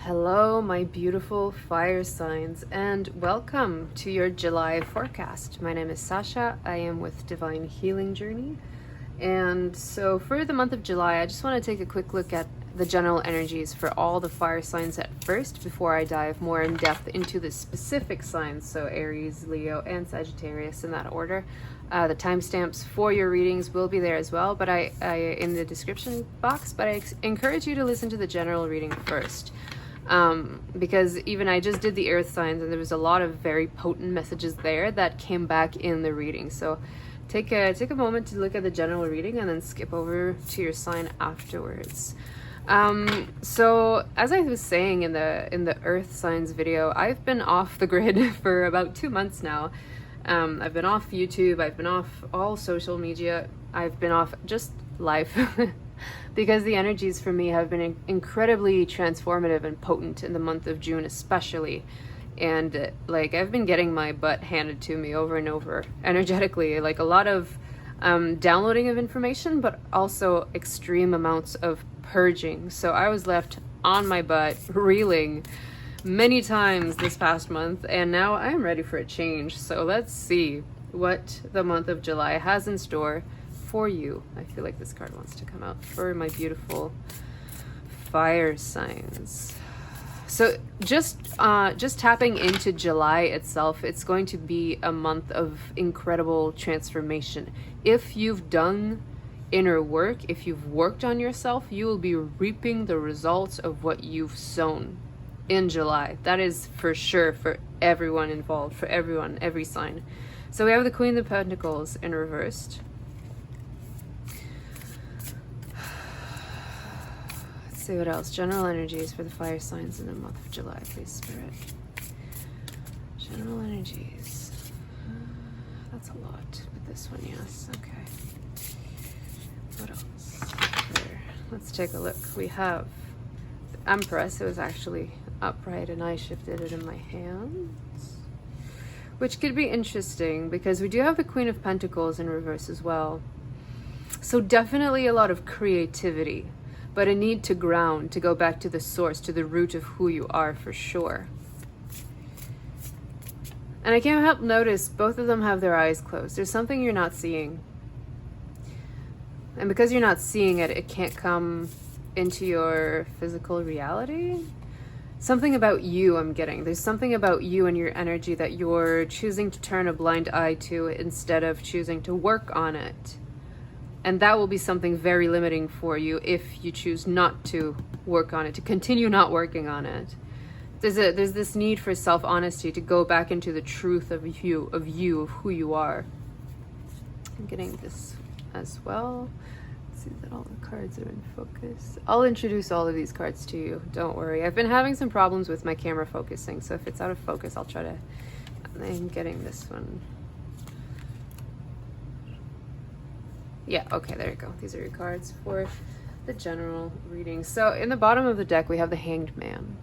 Hello, my beautiful fire signs, and welcome to your July forecast. My name is Sasha. I am with Divine Healing Journey. And so for the month of July, I just want to take a quick look at the general energies for all the fire signs at first before I dive more in depth into the specific signs. So Aries, Leo, and Sagittarius in that order. The timestamps for your readings will be there as well, but I in the description box, but I encourage you to listen to the general reading first. Because even I just did the earth signs and there was a lot of very potent messages there that came back in the reading. So take a moment to look at the general reading and then skip over to your sign afterwards. So as I was saying in the earth signs video, I've been off the grid for about 2 months now. I've been off YouTube, I've been off all social media, I've been off just life. Because the energies for me have been incredibly transformative and potent in the month of June especially. And like I've been getting my butt handed to me over and over energetically, like a lot of downloading of information, but also extreme amounts of purging. So I was left on my butt reeling many times this past month, and now I'm ready for a change. So let's see what the month of July has in store for you. I feel like this card wants to come out for my beautiful fire signs. So just tapping into July itself, it's going to be a month of incredible transformation. If you've done inner work, if you've worked on yourself, you will be reaping the results of what you've sown in July. That is for sure for everyone involved, for everyone, every sign. So we have the Queen of Pentacles in reversed. See what else. General energies for the fire signs in the month of July, please, Spirit. General energies. That's a lot. But this one, yes. Okay. What else? Here. Let's take a look. We have the Empress. It was actually upright and I shifted it in my hands. Which could be interesting because we do have the Queen of Pentacles in reverse as well. So definitely a lot of creativity, but a need to ground, to go back to the source, to the root of who you are for sure. And I can't help notice both of them have their eyes closed. There's something you're not seeing. And because you're not seeing it, it can't come into your physical reality. Something about you I'm getting. There's something about you and your energy that you're choosing to turn a blind eye to instead of choosing to work on it. And that will be something very limiting for you if you choose not to work on it, to continue not working on it. There's this need for self-honesty, to go back into the truth of you, of who you are. I'm getting this as well. Let's see that all the cards are in focus. I'll introduce all of these cards to you. Don't worry. I've been having some problems with my camera focusing, so if it's out of focus, I'll try to... I'm getting this one. Yeah, okay, there you go. These are your cards for the general reading. So in the bottom of the deck, we have the Hanged Man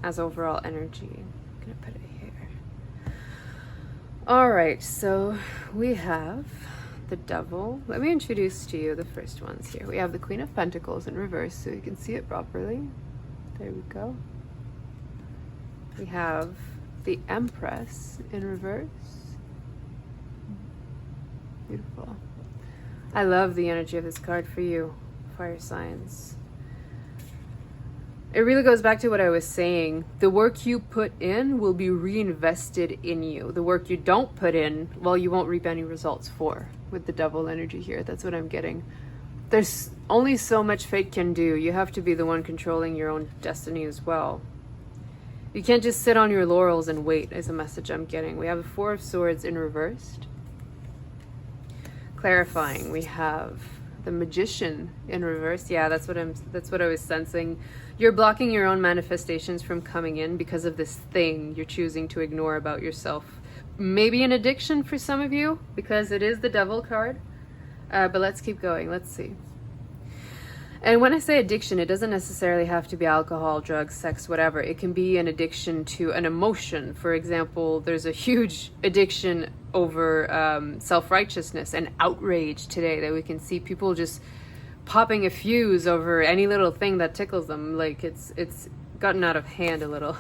as overall energy. I'm gonna put it here. All right, so we have the Devil. Let me introduce to you the first ones here. We have the Queen of Pentacles in reverse, so you can see it properly. There we go. We have the Empress in reverse. Beautiful. I love the energy of this card for you, fire signs. It really goes back to what I was saying. The work you put in will be reinvested in you. The work you don't put in, well, you won't reap any results for, with the Devil energy here. That's what I'm getting. There's only so much fate can do. You have to be the one controlling your own destiny as well. You can't just sit on your laurels and wait, is a message I'm getting. We have the Four of Swords in reversed. Clarifying, we have the Magician in reverse. Yeah, that's what I was sensing. You're blocking your own manifestations from coming in because of this thing you're choosing to ignore about yourself. Maybe an addiction for some of you, because it is the Devil card. But let's keep going. Let's see. And when I say addiction, it doesn't necessarily have to be alcohol, drugs, sex, whatever. It can be an addiction to an emotion. For example, there's a huge addiction over self-righteousness and outrage today that we can see people just popping a fuse over any little thing that tickles them. Like it's gotten out of hand a little.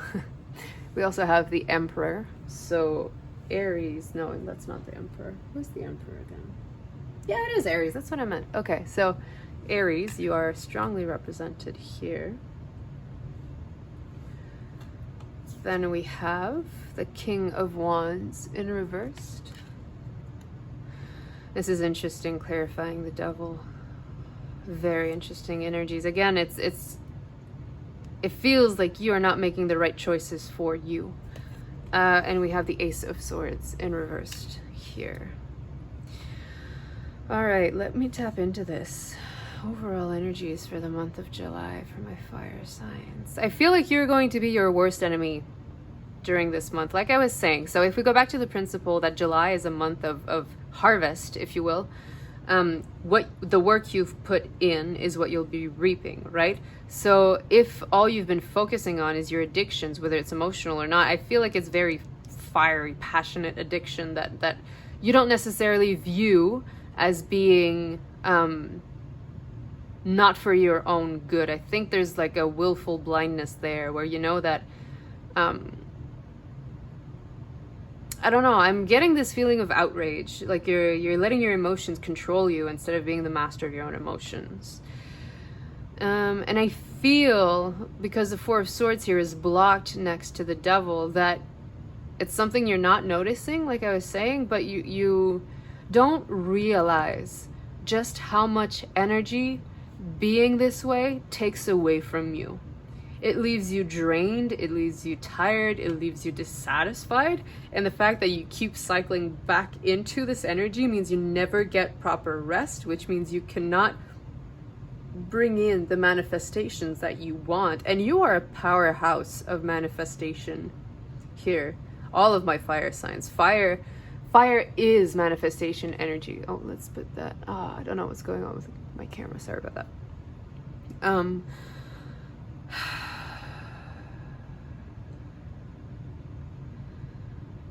We also have the Emperor. So Aries, no, that's not the Emperor. Who's the Emperor again? Yeah, it is Aries. That's what I meant. Okay, so Aries, you are strongly represented here. Then we have the King of Wands in reversed. This is interesting, clarifying the Devil. Very interesting energies. Again, it feels like you are not making the right choices for you. And we have the Ace of Swords in reversed here. All right, let me tap into this. Overall energies for the month of July for my fire signs. I feel like you're going to be your worst enemy during this month, like I was saying. So if we go back to the principle that July is a month of harvest, if you will, what the work you've put in is what you'll be reaping, right? So if all you've been focusing on is your addictions, whether it's emotional or not, I feel like it's very fiery, passionate addiction that you don't necessarily view as being not for your own good. I think there's like a willful blindness there where you know that I don't know, I'm getting this feeling of outrage, like you're letting your emotions control you instead of being the master of your own emotions. And I feel, because the Four of Swords here is blocked next to the Devil, that it's something you're not noticing, like I was saying, but you don't realize just how much energy being this way takes away from you. It leaves you drained, it leaves you tired, it leaves you dissatisfied, and the fact that you keep cycling back into this energy means you never get proper rest, which means you cannot bring in the manifestations that you want. And you are a powerhouse of manifestation here. All of my fire signs. Fire is manifestation energy. Oh, let's put that. I don't know what's going on with my camera. Sorry about that.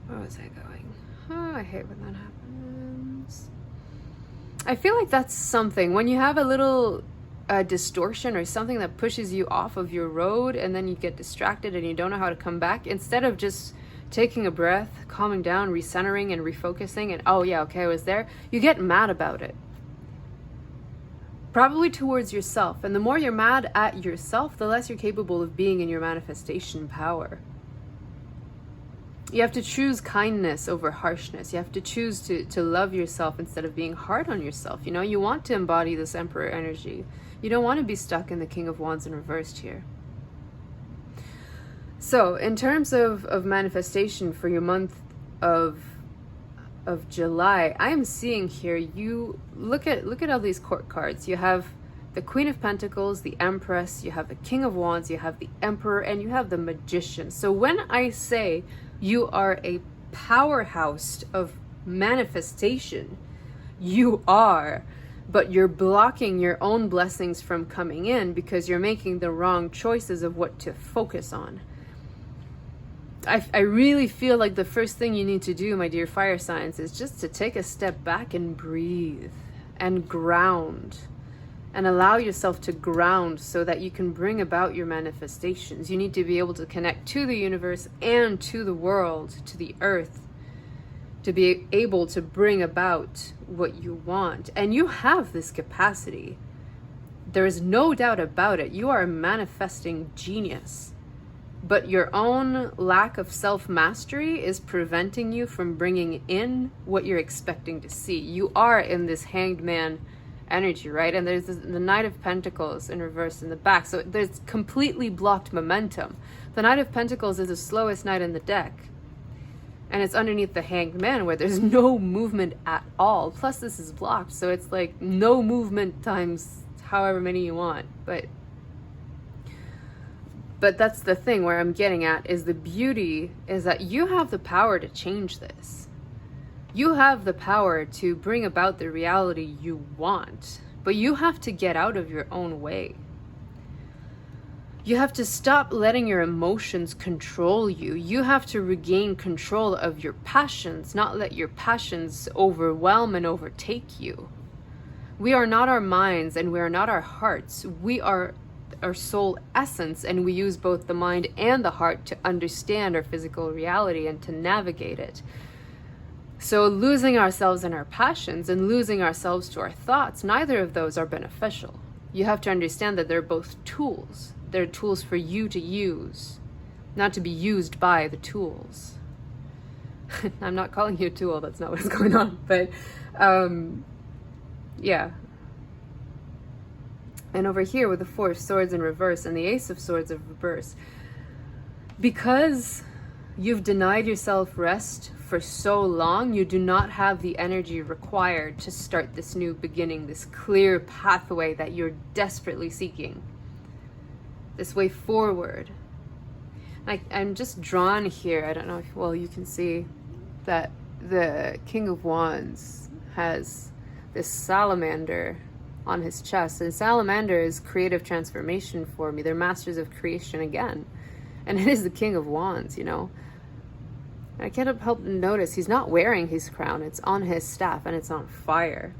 Where was I going? Oh, I hate when that happens. I feel like that's something. When you have a little distortion or something that pushes you off of your road and then you get distracted and you don't know how to come back, instead of just taking a breath, calming down, recentering and refocusing and, oh yeah, okay, I was there, you get mad about it. Probably towards yourself. And the more you're mad at yourself, the less you're capable of being in your manifestation power. You have to choose kindness over harshness. You have to choose to love yourself instead of being hard on yourself. You know, you want to embody this Emperor energy. You don't want to be stuck in the King of Wands in reversed here. So in terms of manifestation for your month of July, I am seeing here, you look at all these court cards. You have the Queen of Pentacles, the Empress, you have the King of Wands, you have the Emperor, and you have the Magician. So when I say you are a powerhouse of manifestation, you are, but you're blocking your own blessings from coming in because you're making the wrong choices of what to focus on. I really feel like the first thing you need to do, my dear fire signs, is just to take a step back and breathe and ground and allow yourself to ground so that you can bring about your manifestations. You need to be able to connect to the universe and to the world, to the earth, to be able to bring about what you want. And you have this capacity. There is no doubt about it. You are a manifesting genius. But your own lack of self-mastery is preventing you from bringing in what you're expecting to see. You are in this Hanged Man energy, right? And there's the Knight of Pentacles in reverse in the back. So there's completely blocked momentum. The Knight of Pentacles is the slowest knight in the deck. And it's underneath the Hanged Man where there's no movement at all. Plus this is blocked. So it's like no movement times however many you want. But that's the thing where I'm getting at, is the beauty is that you have the power to change this. You have the power to bring about the reality you want, but you have to get out of your own way. You have to stop letting your emotions control you. You have to regain control of your passions, not let your passions overwhelm and overtake you. We are not our minds and we are not our hearts. We are our soul essence, and we use both the mind and the heart to understand our physical reality and to navigate it. So losing ourselves in our passions and losing ourselves to our thoughts, neither of those are beneficial. You have to understand that they're both tools. They're tools for you to use, not to be used by the tools. I'm not calling you a tool, that's not what's going on, but yeah. And over here with the Four of Swords in reverse and the Ace of Swords in reverse, because you've denied yourself rest for so long, you do not have the energy required to start this new beginning, this clear pathway that you're desperately seeking, this way forward. I'm just drawn here, I don't know if, well, you can see that the King of Wands has this salamander on his chest, and salamander is creative transformation for me. They're masters of creation again, and it is the King of Wands, you know. I can't help but notice he's not wearing his crown, it's on his staff and it's on fire.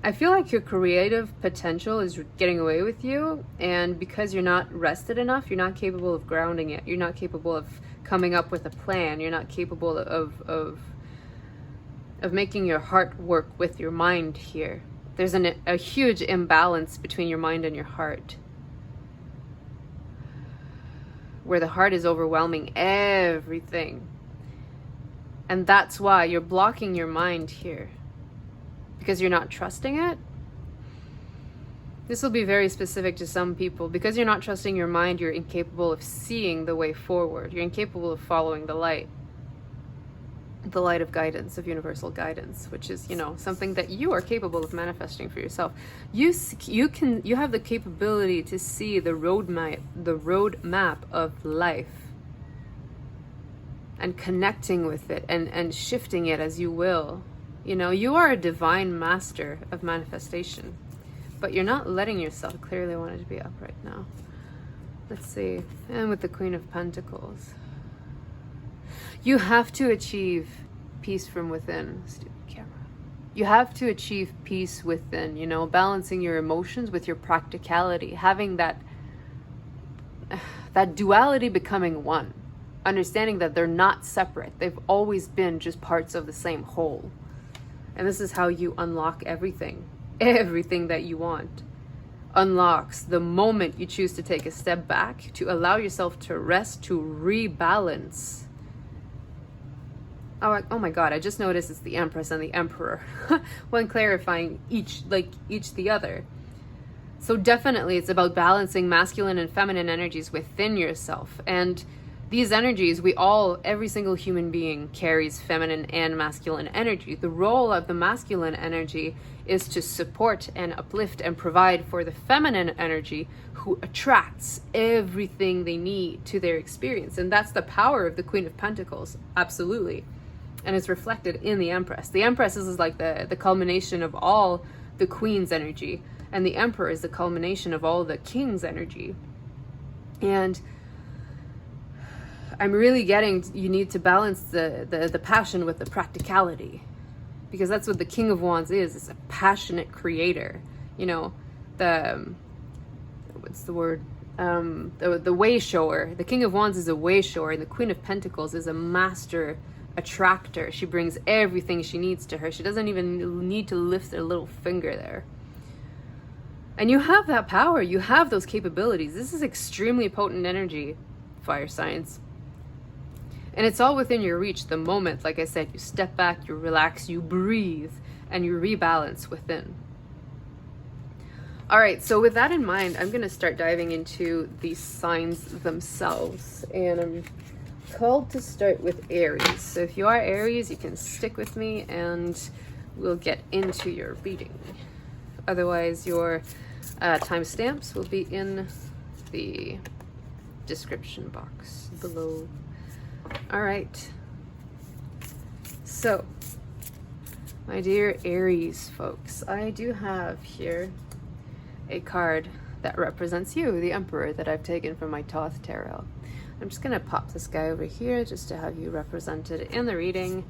I feel like your creative potential is getting away with you, and because you're not rested enough, you're not capable of grounding it. You're not capable of coming up with a plan. You're not capable of making your heart work with your mind here. There's a huge imbalance between your mind and your heart, where the heart is overwhelming everything. And that's why you're blocking your mind here, because you're not trusting it. This will be very specific to some people. Because you're not trusting your mind, you're incapable of seeing the way forward. You're incapable of following the light of guidance, of universal guidance, which is, you know, something that you are capable of manifesting for yourself. You have the capability to see the roadmap of life, and connecting with it and shifting it as you will. You know, you are a divine master of manifestation, but you're not letting yourself. Clearly I wanted to be up right now. Let's see. And with the Queen of Pentacles, you have to achieve peace from within. Stupid camera. You have to achieve peace within, you know, balancing your emotions with your practicality, having that duality becoming one, understanding that they're not separate. They've always been just parts of the same whole. And this is how you unlock everything that you want. Unlocks the moment you choose to take a step back, to allow yourself to rest, to rebalance. Oh my God, I just noticed it's the Empress and the Emperor when clarifying each the other. So definitely it's about balancing masculine and feminine energies within yourself. And these energies, every single human being carries feminine and masculine energy. The role of the masculine energy is to support and uplift and provide for the feminine energy, who attracts everything they need to their experience. And that's the power of the Queen of Pentacles, absolutely. And it's reflected in the Empress. The Empress is like the culmination of all the Queen's energy, and the Emperor is the culmination of all the King's energy. And I'm really getting, you need to balance the passion with the practicality, because that's what the King of Wands is a passionate creator. You know, what's the word? The way shower. The King of Wands is a way shower, and the Queen of Pentacles is a master attractor. She brings everything she needs to her. She doesn't even need to lift her little finger there. And you have that power. You have those capabilities. This is extremely potent energy, fire signs. And it's all within your reach the moment, like I said, you step back, you relax, you breathe, and you rebalance within. All right, so with that in mind, I'm going to start diving into the signs themselves. And I'm called to start with Aries. So if you are Aries, you can stick with me and we'll get into your reading. Otherwise, your timestamps will be in the description box below. All right, so my dear Aries folks, I do have here a card that represents you, the Emperor, that I've taken from my Thoth Tarot. I'm just gonna pop this guy over here just to have you represented in the reading.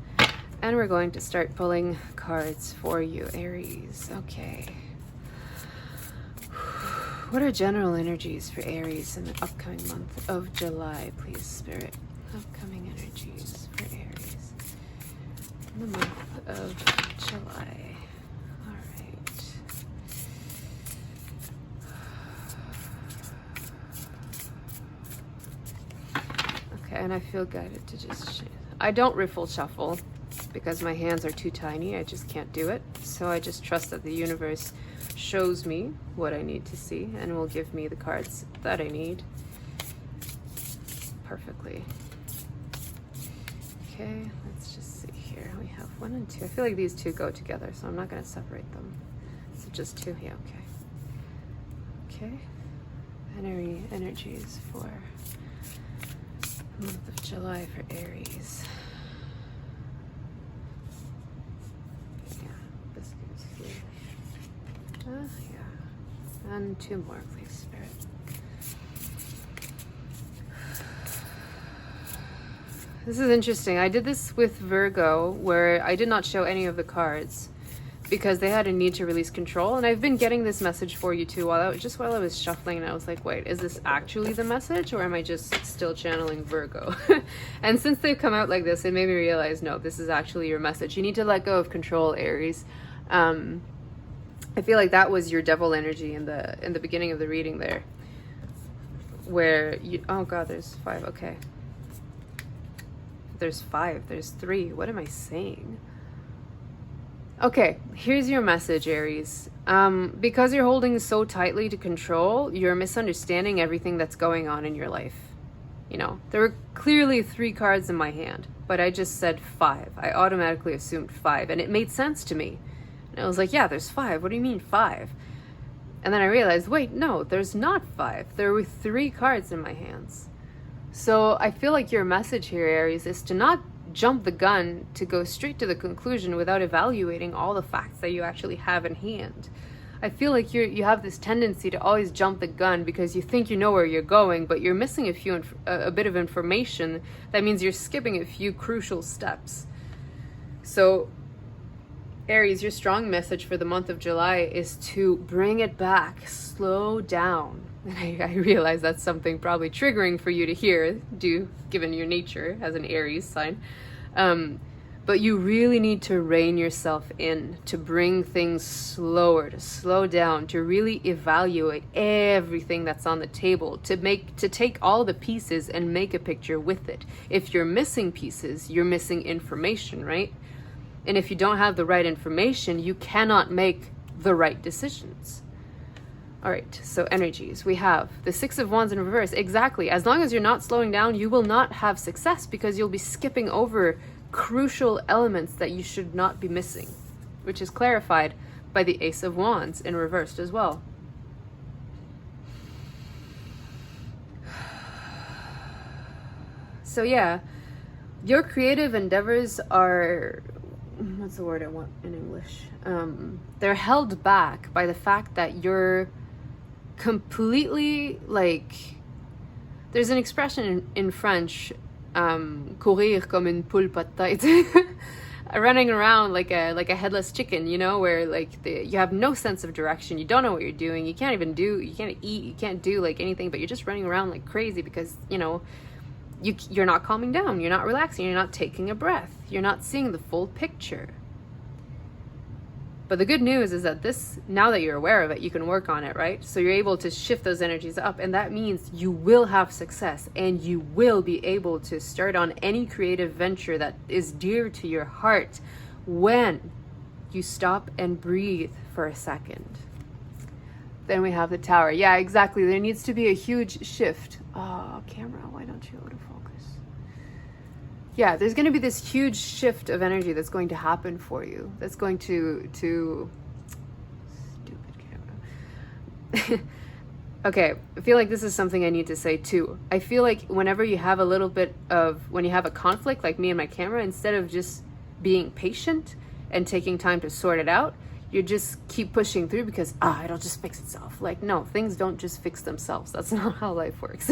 And we're going to start pulling cards for you, Aries. Okay. What are general energies for Aries in the upcoming month of July, please, Spirit? Upcoming energies for Aries in the month of July. All right. Okay, and I feel guided to just... I don't riffle shuffle because my hands are too tiny. I just can't do it. So I just trust that the universe shows me what I need to see and will give me the cards that I need perfectly. Okay, let's just see here. We have 1 and 2. I feel like these two go together, so I'm not going to separate them. So just 2. Yeah, okay. Okay. Energies for the month of July for Aries. Yeah. And 2 more, please, Spirit. This is interesting. I did this with Virgo, where I did not show any of the cards because they had a need to release control. And I've been getting this message for you too while I was shuffling, and I was like, wait, is this actually the message, or am I just still channeling Virgo? And since they've come out like this, it made me realize, no, this is actually your message. You need to let go of control, Aries. I feel like that was your devil energy in the beginning of the reading there, where you... Oh God, there's 5. Okay, there's 5. There's 3. What am I saying? Okay, here's your message, Aries. Because you're holding so tightly to control, you're misunderstanding everything that's going on in your life. You know, there were clearly 3 cards in my hand, but I just said 5. I automatically assumed 5, and it made sense to me. And I was like, yeah, there's 5. What do you mean 5? And then I realized, wait, no, there's not 5. There were 3 cards in my hands. So I feel like your message here, Aries, is to not jump the gun, to go straight to the conclusion without evaluating all the facts that you actually have in hand. I feel like you have this tendency to always jump the gun because you think you know where you're going, but you're missing a bit of information. That means you're skipping a few crucial steps. So Aries, your strong message for the month of July is to bring it back, slow down. And I realize that's something probably triggering for you to hear, given your nature as an Aries sign. But you really need to rein yourself in, to bring things slower, to slow down, to really evaluate everything that's on the table, to take all the pieces and make a picture with it. If you're missing pieces, you're missing information, right? And if you don't have the right information, you cannot make the right decisions. All right, so energies. We have the 6 of Wands in reverse. Exactly. As long as you're not slowing down, you will not have success because you'll be skipping over crucial elements that you should not be missing, which is clarified by the Ace of Wands in reversed as well. So yeah, your creative endeavors are... What's the word I want in English? They're held back by the fact that you're completely, like, there's an expression in French, courir comme une poule pas de tête, running around like a headless chicken, you know, where like you have no sense of direction, you don't know what you're doing, you can't eat, you can't do like anything, but you're just running around like crazy because, you know, you're not calming down, you're not relaxing, you're not taking a breath, you're not seeing the full picture. But the good news is that now that you're aware of it, you can work on it, right? So you're able to shift those energies up, and that means you will have success and you will be able to start on any creative venture that is dear to your heart when you stop and breathe for a second. Then we have the Tower. Yeah, exactly. There needs to be a huge shift. Oh, camera, why don't you autofocus? Yeah, there's going to be this huge shift of energy that's going to happen for you. That's going to stupid camera. Okay, I feel like this is something I need to say too. I feel like whenever you have when you have a conflict, like me and my camera, instead of just being patient and taking time to sort it out, you just keep pushing through because, it'll just fix itself. Like, no, things don't just fix themselves. That's not how life works.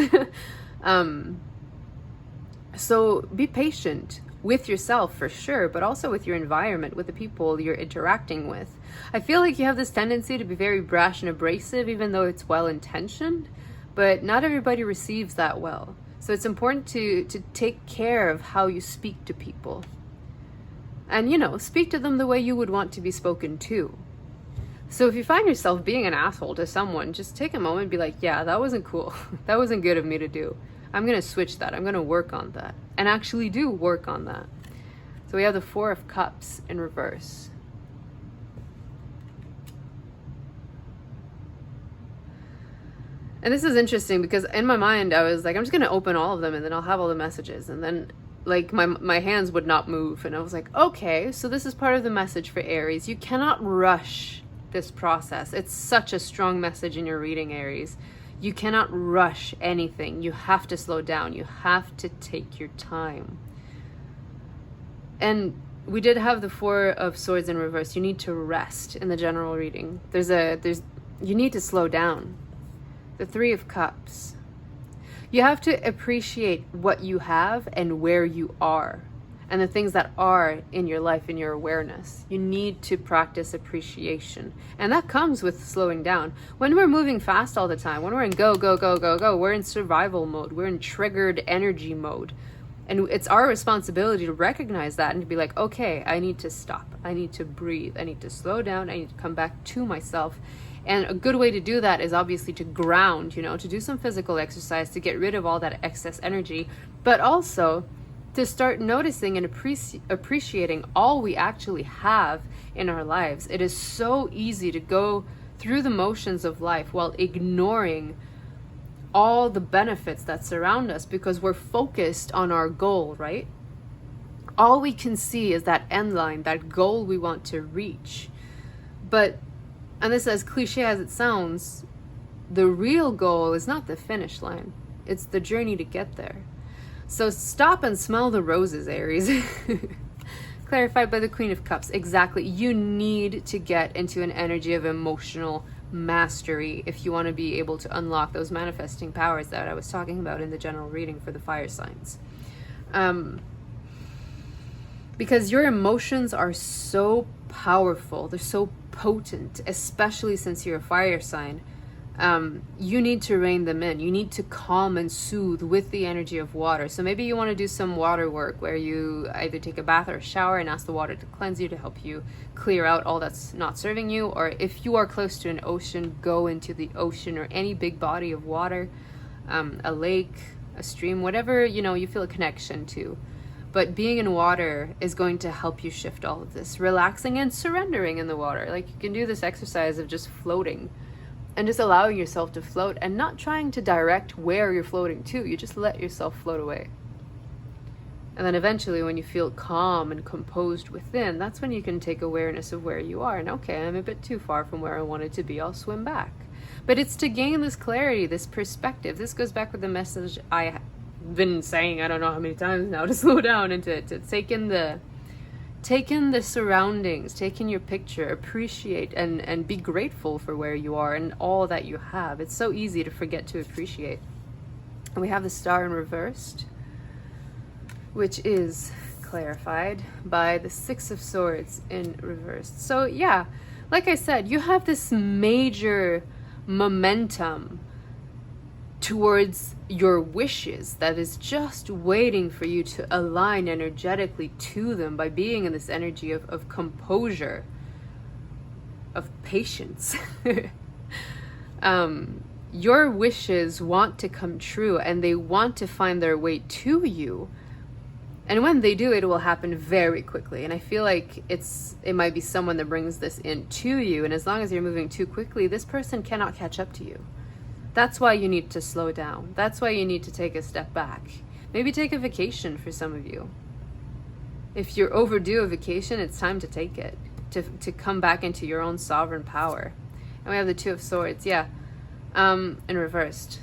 So be patient. with yourself for sure, but also with your environment, with the people you're interacting with. I feel like you have this tendency to be very brash and abrasive, even though it's well-intentioned, but not everybody receives that well. So it's important to take care of how you speak to people. And, you know, speak to them the way you would want to be spoken to. So if you find yourself being an asshole to someone, just take a moment and be like, yeah, that wasn't cool. That wasn't good of me to do. I'm going to switch that. I'm going to work on that. And actually do work on that. So we have the Four of Cups in reverse. And this is interesting because in my mind, I was like, I'm just going to open all of them and then I'll have all the messages. And then like my hands would not move. And I was like, okay, so this is part of the message for Aries. You cannot rush this process. It's such a strong message in your reading, Aries. You cannot rush anything. You have to slow down. You have to take your time. And we did have the Four of Swords in reverse. You need to rest in the general reading. You need to slow down. The Three of Cups. You have to appreciate what you have and where you are, and the things that are in your life, in your awareness. You need to practice appreciation. And that comes with slowing down. When we're moving fast all the time, when we're in go, go, go, go, go, we're in survival mode. We're in triggered energy mode. And it's our responsibility to recognize that and to be like, okay, I need to stop. I need to breathe. I need to slow down. I need to come back to myself. And a good way to do that is obviously to ground, you know, to do some physical exercise, to get rid of all that excess energy, but also to start noticing and appreciating all we actually have in our lives. It is so easy to go through the motions of life while ignoring all the benefits that surround us because we're focused on our goal, right? All we can see is that end line, that goal we want to reach. But, and this, as cliche as it sounds, the real goal is not the finish line. It's the journey to get there. So stop and smell the roses, Aries. Clarified by the Queen of Cups. Exactly. You need to get into an energy of emotional mastery if you want to be able to unlock those manifesting powers that I was talking about in the general reading for the fire signs. Because your emotions are so powerful. They're so potent, especially since you're a fire sign. You need to rein them in. You need to calm and soothe with the energy of water. So maybe you want to do some water work where you either take a bath or a shower and ask the water to cleanse you, to help you clear out all that's not serving you. Or if you are close to an ocean, go into the ocean or any big body of water, a lake, a stream, whatever, you know, you feel a connection to. But being in water is going to help you shift all of this. Relaxing and surrendering in the water. Like, you can do this exercise of just floating and just allowing yourself to float and not trying to direct where you're floating to. You just let yourself float away. And then eventually when you feel calm and composed within, that's when you can take awareness of where you are. And okay, I'm a bit too far from where I wanted to be. I'll swim back. But it's to gain this clarity, this perspective. This goes back with the message I've been saying I don't know how many times now, to slow down and to take in the surroundings, take in your picture, appreciate and be grateful for where you are and all that you have. It's so easy to forget to appreciate. And we have the Star in reversed, which is clarified by the Six of Swords in reversed. So yeah, like I said, you have this major momentum towards your wishes that is just waiting for you to align energetically to them by being in this energy of composure, of patience. Your wishes want to come true and they want to find their way to you. And when they do, it will happen very quickly. And I feel like it might be someone that brings this in to you. And as long as you're moving too quickly, this person cannot catch up to you. That's why you need to slow down. That's why you need to take a step back. Maybe take a vacation for some of you. If you're overdue a vacation, it's time to take it, to come back into your own sovereign power. And we have the Two of Swords, yeah, in reversed.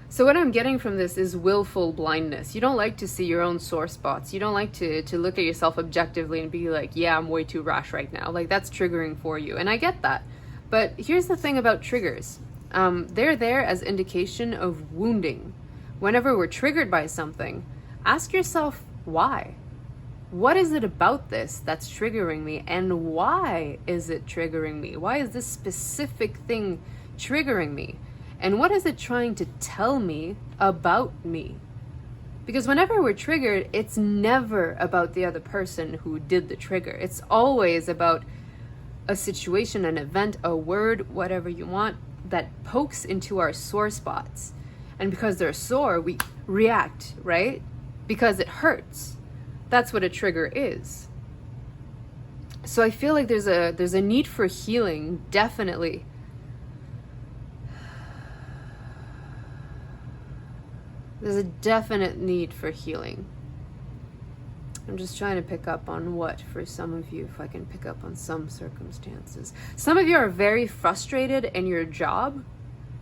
So what I'm getting from this is willful blindness. You don't like to see your own sore spots. You don't like to look at yourself objectively and be like, yeah, I'm way too rash right now. Like, that's triggering for you. And I get that. But here's the thing about triggers. They're there as indication of wounding. Whenever we're triggered by something, ask yourself why. What is it about this that's triggering me, and why is it triggering me? Why is this specific thing triggering me? And what is it trying to tell me about me? Because whenever we're triggered, it's never about the other person who did the trigger. It's always about a situation, an event, a word, whatever you want, that pokes into our sore spots. And because they're sore, we react, right? Because it hurts. That's what a trigger is. So I feel like there's a need for healing, definitely. There's a definite need for healing. I'm just trying to pick up on what for some of you, if I can pick up on some circumstances. Some of you are very frustrated in your job,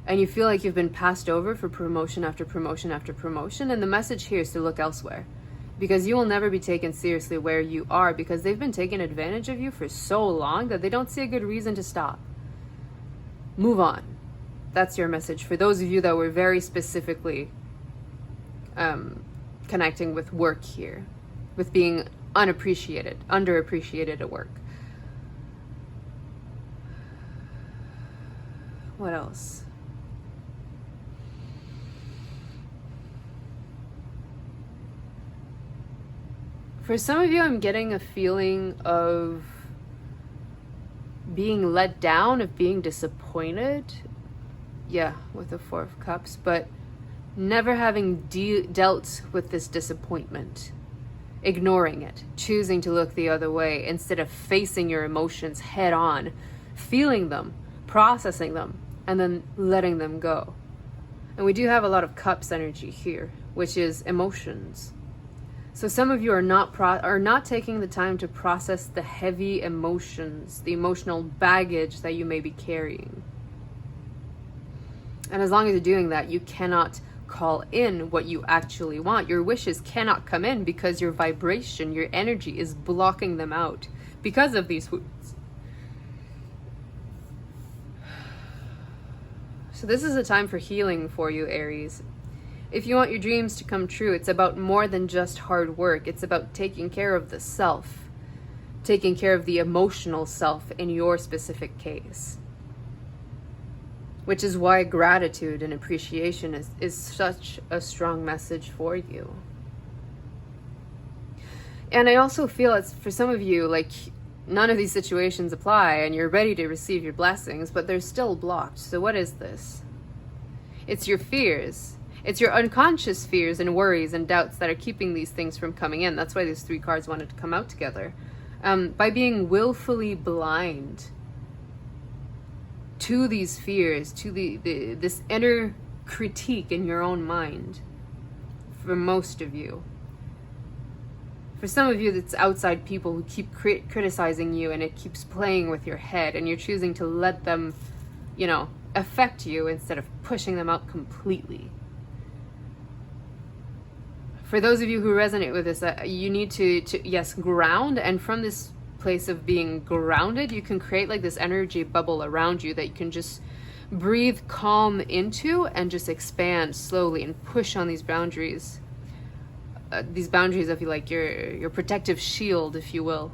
and you feel like you've been passed over for promotion after promotion after promotion, and the message here is to look elsewhere. Because you will never be taken seriously where you are, because they've been taking advantage of you for so long that they don't see a good reason to stop. Move on. That's your message for those of you that were very specifically connecting with work here, with being unappreciated, underappreciated at work. What else? For some of you, I'm getting a feeling of being let down, of being disappointed. Yeah, with the Four of Cups, but never having dealt with this disappointment. Ignoring it, choosing to look the other way instead of facing your emotions head on, feeling them, processing them, and then letting them go. And we do have a lot of Cups energy here, which is emotions. So some of you are not taking the time to process the heavy emotions, the emotional baggage that you may be carrying. And as long as you're doing that, you cannot call in what you actually want. Your wishes cannot come in because your vibration, your energy is blocking them out because of these wounds. So this is a time for healing for you, Aries. If you want your dreams to come true, it's about more than just hard work. It's about taking care of the self, taking care of the emotional self in your specific case. Which is why gratitude and appreciation is such a strong message for you. And I also feel it's for some of you, like none of these situations apply and you're ready to receive your blessings, but they're still blocked. So what is this? It's your fears. It's your unconscious fears and worries and doubts that are keeping these things from coming in. That's why these three cards wanted to come out together. By being willfully blind to these fears, to this inner critique in your own mind, for most of you. For some of you, it's outside people who keep criticizing you and it keeps playing with your head and you're choosing to let them, affect you instead of pushing them out completely. For those of you who resonate with this, you need to yes, ground, and from this place of being grounded, you can create like this energy bubble around you that you can just breathe calm into and just expand slowly and push on these boundaries. These boundaries of like your protective shield, if you will.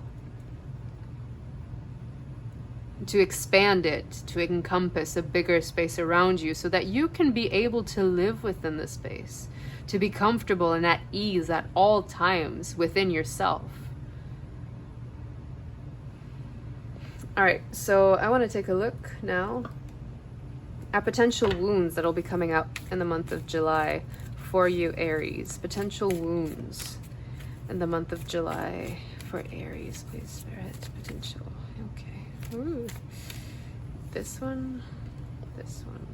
To expand it, to encompass a bigger space around you so that you can be able to live within the space, to be comfortable and at ease at all times within yourself. All right, so I want to take a look now at potential wounds that'll be coming up in the month of July for you, Aries. Potential wounds in the month of July for Aries, please, Spirit. Potential. Okay. Ooh. This one. This one.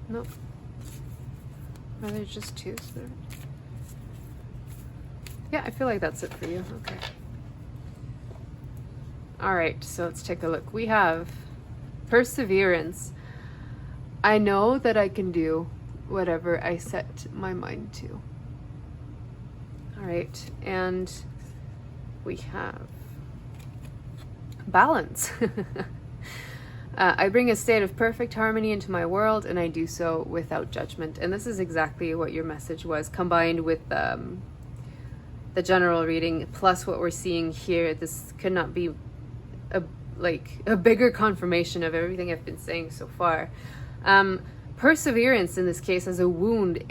Nope. Are there just two, Spirit? Yeah, I feel like that's it for you. Okay. All right, so let's take a look. We have perseverance. I know that I can do whatever I set my mind to. All right, and we have balance. I bring a state of perfect harmony into my world, and I do so without judgment. And this is exactly what your message was, combined with the general reading, plus what we're seeing here. This could not be a bigger confirmation of everything I've been saying so far. Perseverance in this case as a wound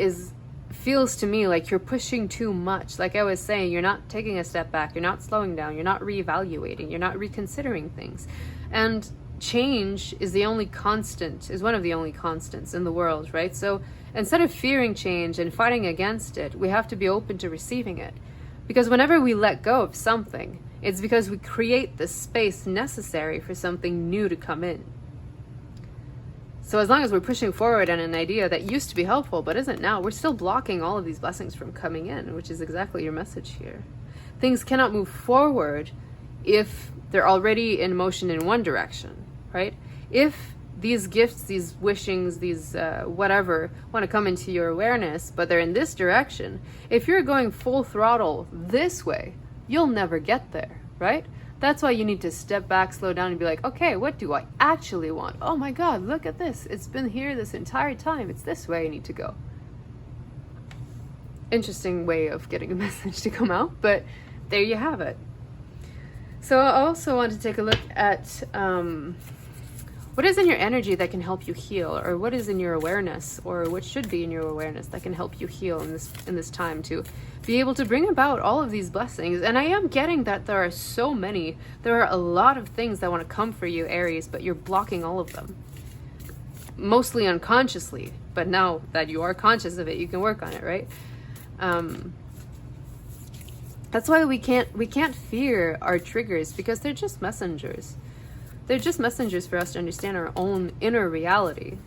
feels to me like you're pushing too much. Like I was saying, you're not taking a step back, you're not slowing down, you're not reevaluating, you're not reconsidering things. And change is one of the only constants in the world, right? So instead of fearing change and fighting against it, we have to be open to receiving it. Because whenever we let go of something, it's because we create the space necessary for something new to come in. So as long as we're pushing forward on an idea that used to be helpful but isn't now, we're still blocking all of these blessings from coming in, which is exactly your message here. Things cannot move forward if they're already in motion in one direction, right? If these gifts, these wishings, these whatever want to come into your awareness, but they're in this direction, if you're going full throttle this way, you'll never get there, right? That's why you need to step back, slow down, and be like, okay, what do I actually want? Oh my God, look at this. It's been here this entire time. It's this way I need to go. Interesting way of getting a message to come out, but there you have it. So I also want to take a look at what is in your energy that can help you heal, or what is in your awareness, or what should be in your awareness that can help you heal in this time to be able to bring about all of these blessings. And I am getting that there are a lot of things that want to come for you, Aries, but you're blocking all of them. Mostly unconsciously, but now that you are conscious of it, you can work on it, right? That's why we can't fear our triggers, because they're just messengers. They're just messengers for us to understand our own inner reality.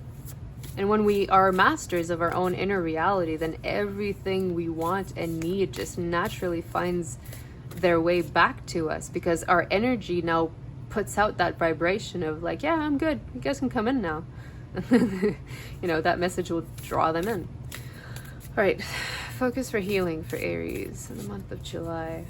And when we are masters of our own inner reality, then everything we want and need just naturally finds their way back to us, because our energy now puts out that vibration of like, yeah, I'm good. You guys can come in now. That message will draw them in. All right, focus for healing for Aries in the month of July.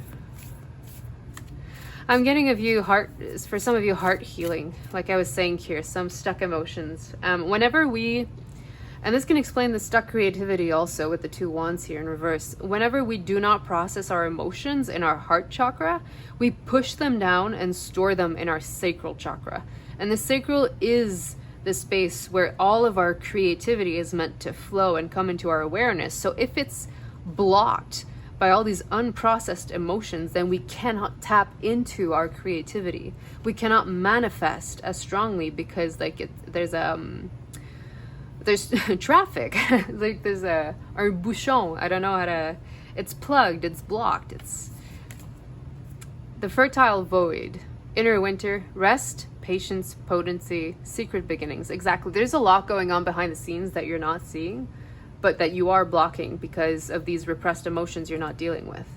I'm getting for some of you, heart healing. Like I was saying here, some stuck emotions. Whenever and this can explain the stuck creativity also with the 2 wands here in reverse. Whenever we do not process our emotions in our heart chakra, we push them down and store them in our sacral chakra. And the sacral is the space where all of our creativity is meant to flow and come into our awareness. So if it's blocked by all these unprocessed emotions, then we cannot tap into our creativity. We cannot manifest as strongly, because there's traffic. Like there's or bouchon. I don't know how to. It's plugged. It's blocked. It's the fertile void. Inner winter, rest, patience, potency, secret beginnings. Exactly. There's a lot going on behind the scenes that you're not seeing, but that you are blocking because of these repressed emotions you're not dealing with.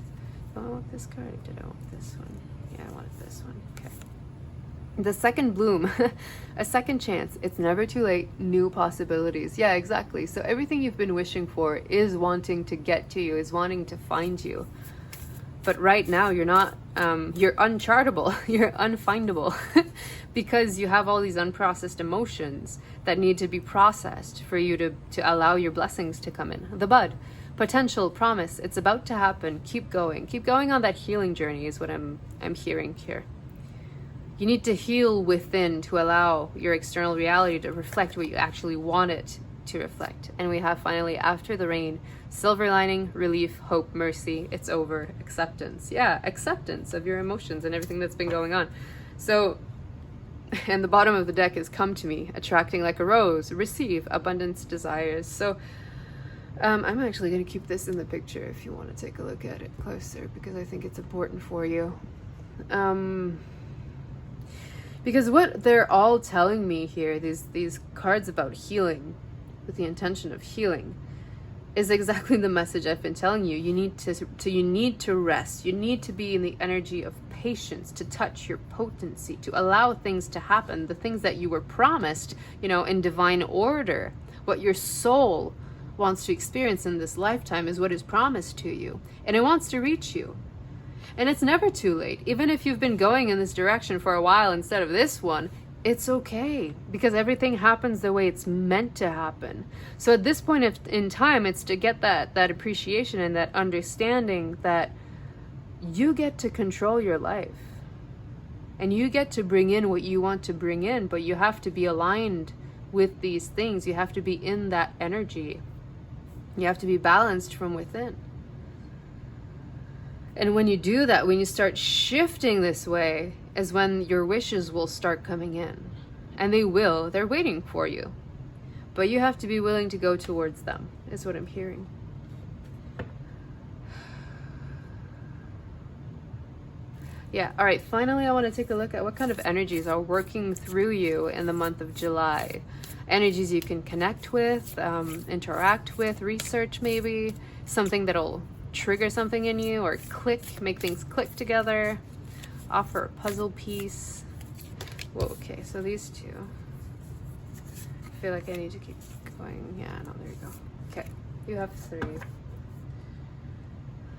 Oh, I want this card. Did I want this one? Yeah, I wanted this one. Okay. The second bloom, a second chance. It's never too late. New possibilities. Yeah, exactly. So everything you've been wishing for is wanting to get to you, is wanting to find you. But right now you're not, you're unchartable, you're unfindable because you have all these unprocessed emotions that need to be processed for you to allow your blessings to come in. The bud, potential, promise, it's about to happen. Keep going on that healing journey is what I'm hearing here. You need to heal within to allow your external reality to reflect what you actually want it to reflect. And we have finally, after the rain, silver lining, relief, hope, mercy. It's over. Acceptance. Yeah, acceptance of your emotions and everything that's been going on. So, and the bottom of the deck is come to me, attracting like a rose, receive, abundance, desires. So I'm actually going to keep this in the picture if you want to take a look at it closer, because I think it's important for you. Because what they're all telling me here, these cards about healing, with the intention of healing, is exactly the message I've been telling you. You need to rest. You need to be in the energy of patience, to touch your potency, to allow things to happen, the things that you were promised, in divine order. What your soul wants to experience in this lifetime is what is promised to you, and it wants to reach you. And it's never too late. Even if you've been going in this direction for a while instead of this one, it's okay, because everything happens the way it's meant to happen. So at this point in time, it's to get that appreciation and that understanding that you get to control your life. And you get to bring in what you want to bring in, but you have to be aligned with these things. You have to be in that energy. You have to be balanced from within. And when you do that, when you start shifting this way, is when your wishes will start coming in. And they will. They're waiting for you. But you have to be willing to go towards them, is what I'm hearing. Yeah, all right, finally I want to take a look at what kind of energies are working through you in the month of July. Energies you can connect with, interact with, research maybe, something that'll trigger something in you or click, make things click together, offer a puzzle piece. Whoa, okay, so these two. I feel like I need to keep going. Yeah, no, there you go. Okay, you have 3.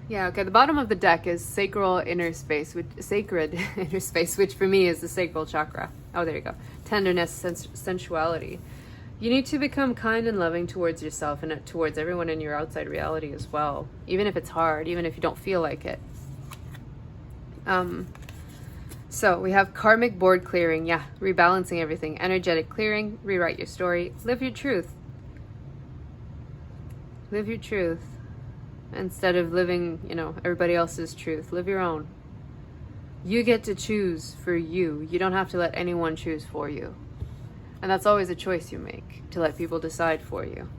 Yeah, okay, the bottom of the deck is sacred inner space, which for me is the sacral chakra. Oh, there you go. Tenderness, sensuality. You need to become kind and loving towards yourself and towards everyone in your outside reality as well, even if it's hard, even if you don't feel like it. So we have karmic board clearing. Yeah, rebalancing everything. Energetic clearing, rewrite your story, live your truth. Live your truth. Instead of living, everybody else's truth, live your own. You get to choose for you. You don't have to let anyone choose for you. And that's always a choice you make, to let people decide for you.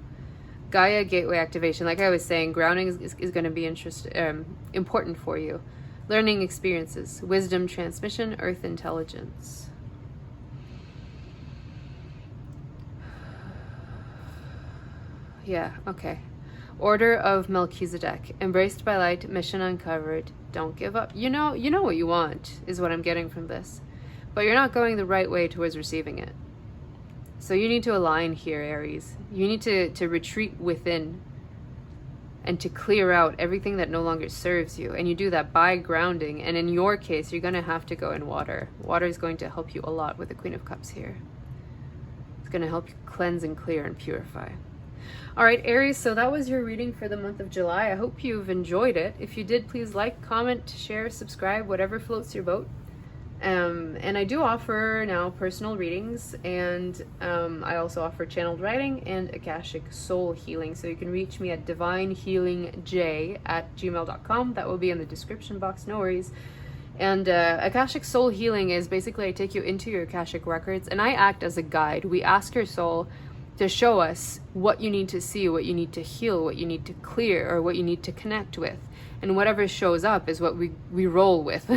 Gaia gateway activation, like I was saying, grounding is going to be important for you. Learning experiences, wisdom transmission, earth intelligence. Yeah, okay. Order of Melchizedek, embraced by light, mission uncovered, don't give up. You know what you want, is what I'm getting from this. But you're not going the right way towards receiving it. So you need to align here, Aries. You need to retreat within and to clear out everything that no longer serves you. And you do that by grounding. And in your case, you're going to have to go in water. Water is going to help you a lot with the Queen of Cups here. It's going to help you cleanse and clear and purify. All right, Aries, so that was your reading for the month of July. I hope you've enjoyed it. If you did, please like, comment, share, subscribe, whatever floats your boat. And I do offer now personal readings, and I also offer channeled writing and Akashic Soul Healing. So you can reach me at divinehealingj@gmail.com. That will be in the description box, no worries. And Akashic Soul Healing is basically I take you into your Akashic records, and I act as a guide. We ask your soul to show us what you need to see, what you need to heal, what you need to clear, or what you need to connect with. And whatever shows up is what we roll with.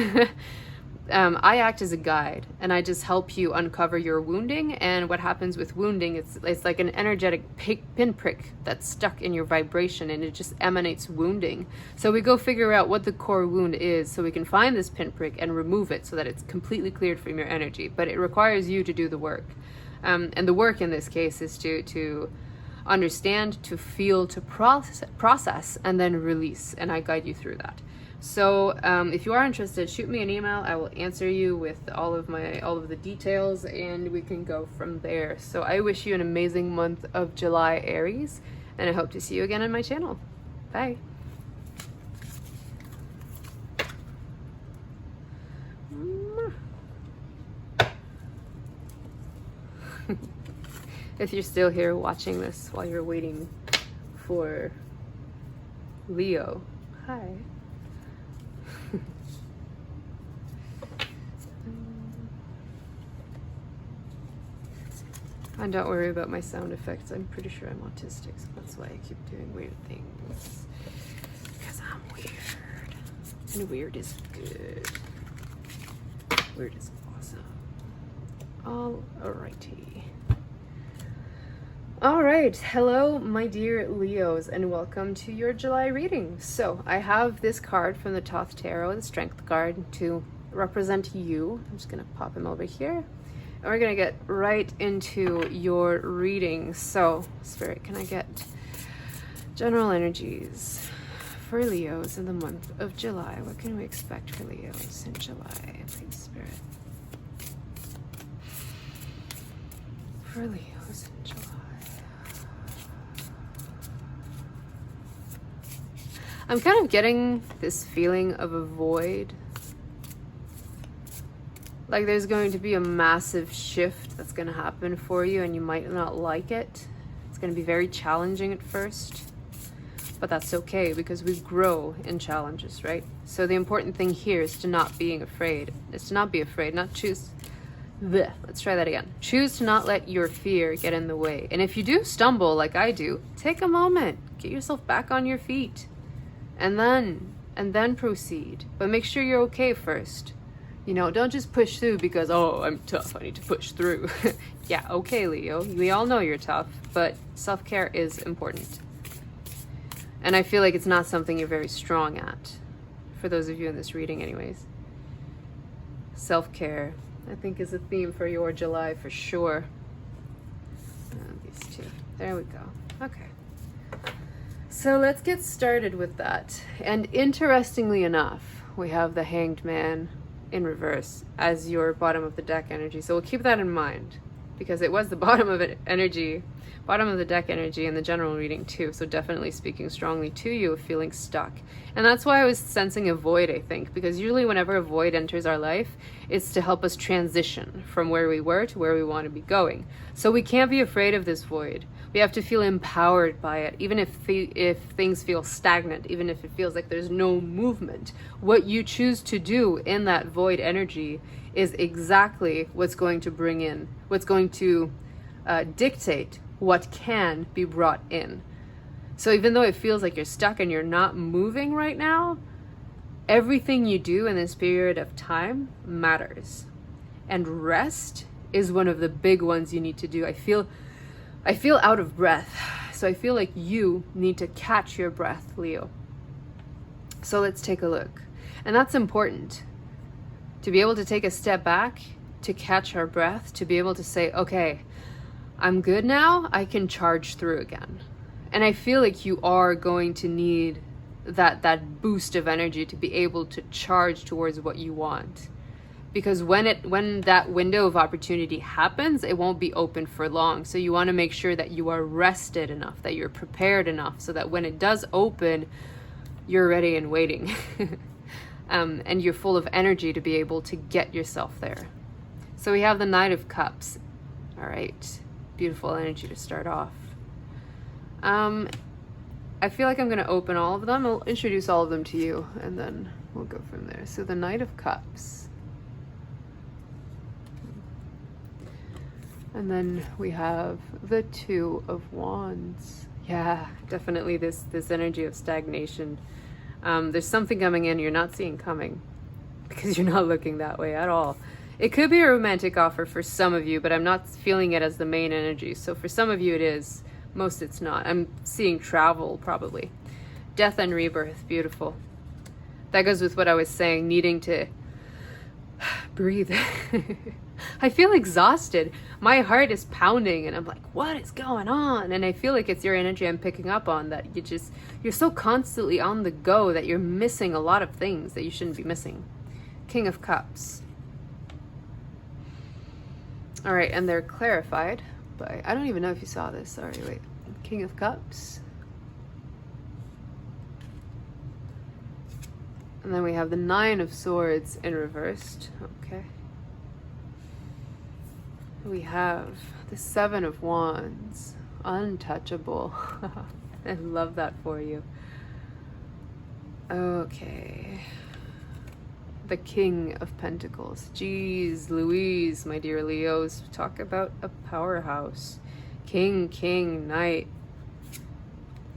I act as a guide, and I just help you uncover your wounding. And what happens with wounding, it's like an energetic pinprick that's stuck in your vibration, and it just emanates wounding. So we go figure out what the core wound is, so we can find this pinprick and remove it so that it's completely cleared from your energy. But it requires you to do the work. And the work in this case is to understand, to feel, to process, and then release. And I guide you through that. So if you are interested, shoot me an email. I will answer you with all of the details, and we can go from there. So I wish you an amazing month of July, Aries, and I hope to see you again on my channel. Bye. If you're still here watching this while you're waiting for Leo, hi. And don't worry about my sound effects. I'm pretty sure I'm autistic, so that's why I keep doing weird things. Because I'm weird. And weird is good. Weird is awesome. Alrighty. Alright, hello my dear Leos, and welcome to your July reading. So I have this card from the Thoth Tarot, the Strength card, to represent you. I'm just going to pop him over here. And we're going to get right into your reading. So, Spirit, can I get general energies for Leos in the month of July? What can we expect for Leos in July, please, Spirit? for Leos in July. I'm kind of getting this feeling of a void. Like there's going to be a massive shift that's going to happen for you and you might not like it. It's going to be very challenging at first, but that's okay because we grow in challenges, right? So the important thing here is to not being afraid. It's to not be afraid, not choose. Blech. Let's try that again. Choose to not let your fear get in the way. And if you do stumble like I do, take a moment, get yourself back on your feet. And then proceed. But make sure you're okay first. You know, don't just push through because, oh, I'm tough, I need to push through. Yeah, okay, Leo. We all know you're tough, but self-care is important. And I feel like it's not something you're very strong at. For those of you in this reading anyways. Self-care, I think, is a theme for your July for sure. These two. There we go. Okay. So let's get started with that. And interestingly enough, we have the Hanged Man in reverse as your bottom of the deck energy. So we'll keep that in mind because it was the bottom of the deck energy in the general reading too. So definitely speaking strongly to you of feeling stuck. And that's why I was sensing a void, I think, because usually whenever a void enters our life, it's to help us transition from where we were to where we want to be going. So we can't be afraid of this void. We have to feel empowered by it, even if things feel stagnant, even if it feels like there's no movement. What you choose to do in that void energy is exactly what's going to dictate what can be brought in. So even though it feels like you're stuck and you're not moving right now, everything you do in this period of time matters. And rest is one of the big ones you need to do. I feel out of breath. So I feel like you need to catch your breath, Leo. So let's take a look. And that's important. To be able to take a step back, to catch our breath, to be able to say, okay, I'm good now, I can charge through again. And I feel like you are going to need that boost of energy to be able to charge towards what you want. Because when that window of opportunity happens, it won't be open for long. So you want to make sure that you are rested enough, that you're prepared enough, so that when it does open, you're ready and waiting. And you're full of energy to be able to get yourself there. So we have the Knight of Cups. All right, beautiful energy to start off. I feel like I'm going to open all of them. I'll introduce all of them to you, and then we'll go from there. So the Knight of Cups. And then we have the Two of Wands. Yeah, definitely this energy of stagnation. There's something coming in you're not seeing coming because you're not looking that way at all. It could be a romantic offer for some of you, but I'm not feeling it as the main energy. So for some of you it is, most it's not. I'm seeing travel probably. Death and rebirth, beautiful. That goes with what I was saying, needing to breathe. I feel exhausted. My heart is pounding and I'm like, what is going on? And I feel like it's your energy I'm picking up on, that you're so constantly on the go that you're missing a lot of things that you shouldn't be missing. King of Cups. All right, and they're clarified by, I don't even know if you saw this. Sorry, wait. King of Cups. And then we have the Nine of Swords in reversed. Okay. We have the Seven of Wands. Untouchable. I love that for you. Okay. The King of Pentacles. Jeez Louise, my dear Leos. Talk about a powerhouse. King, Knight.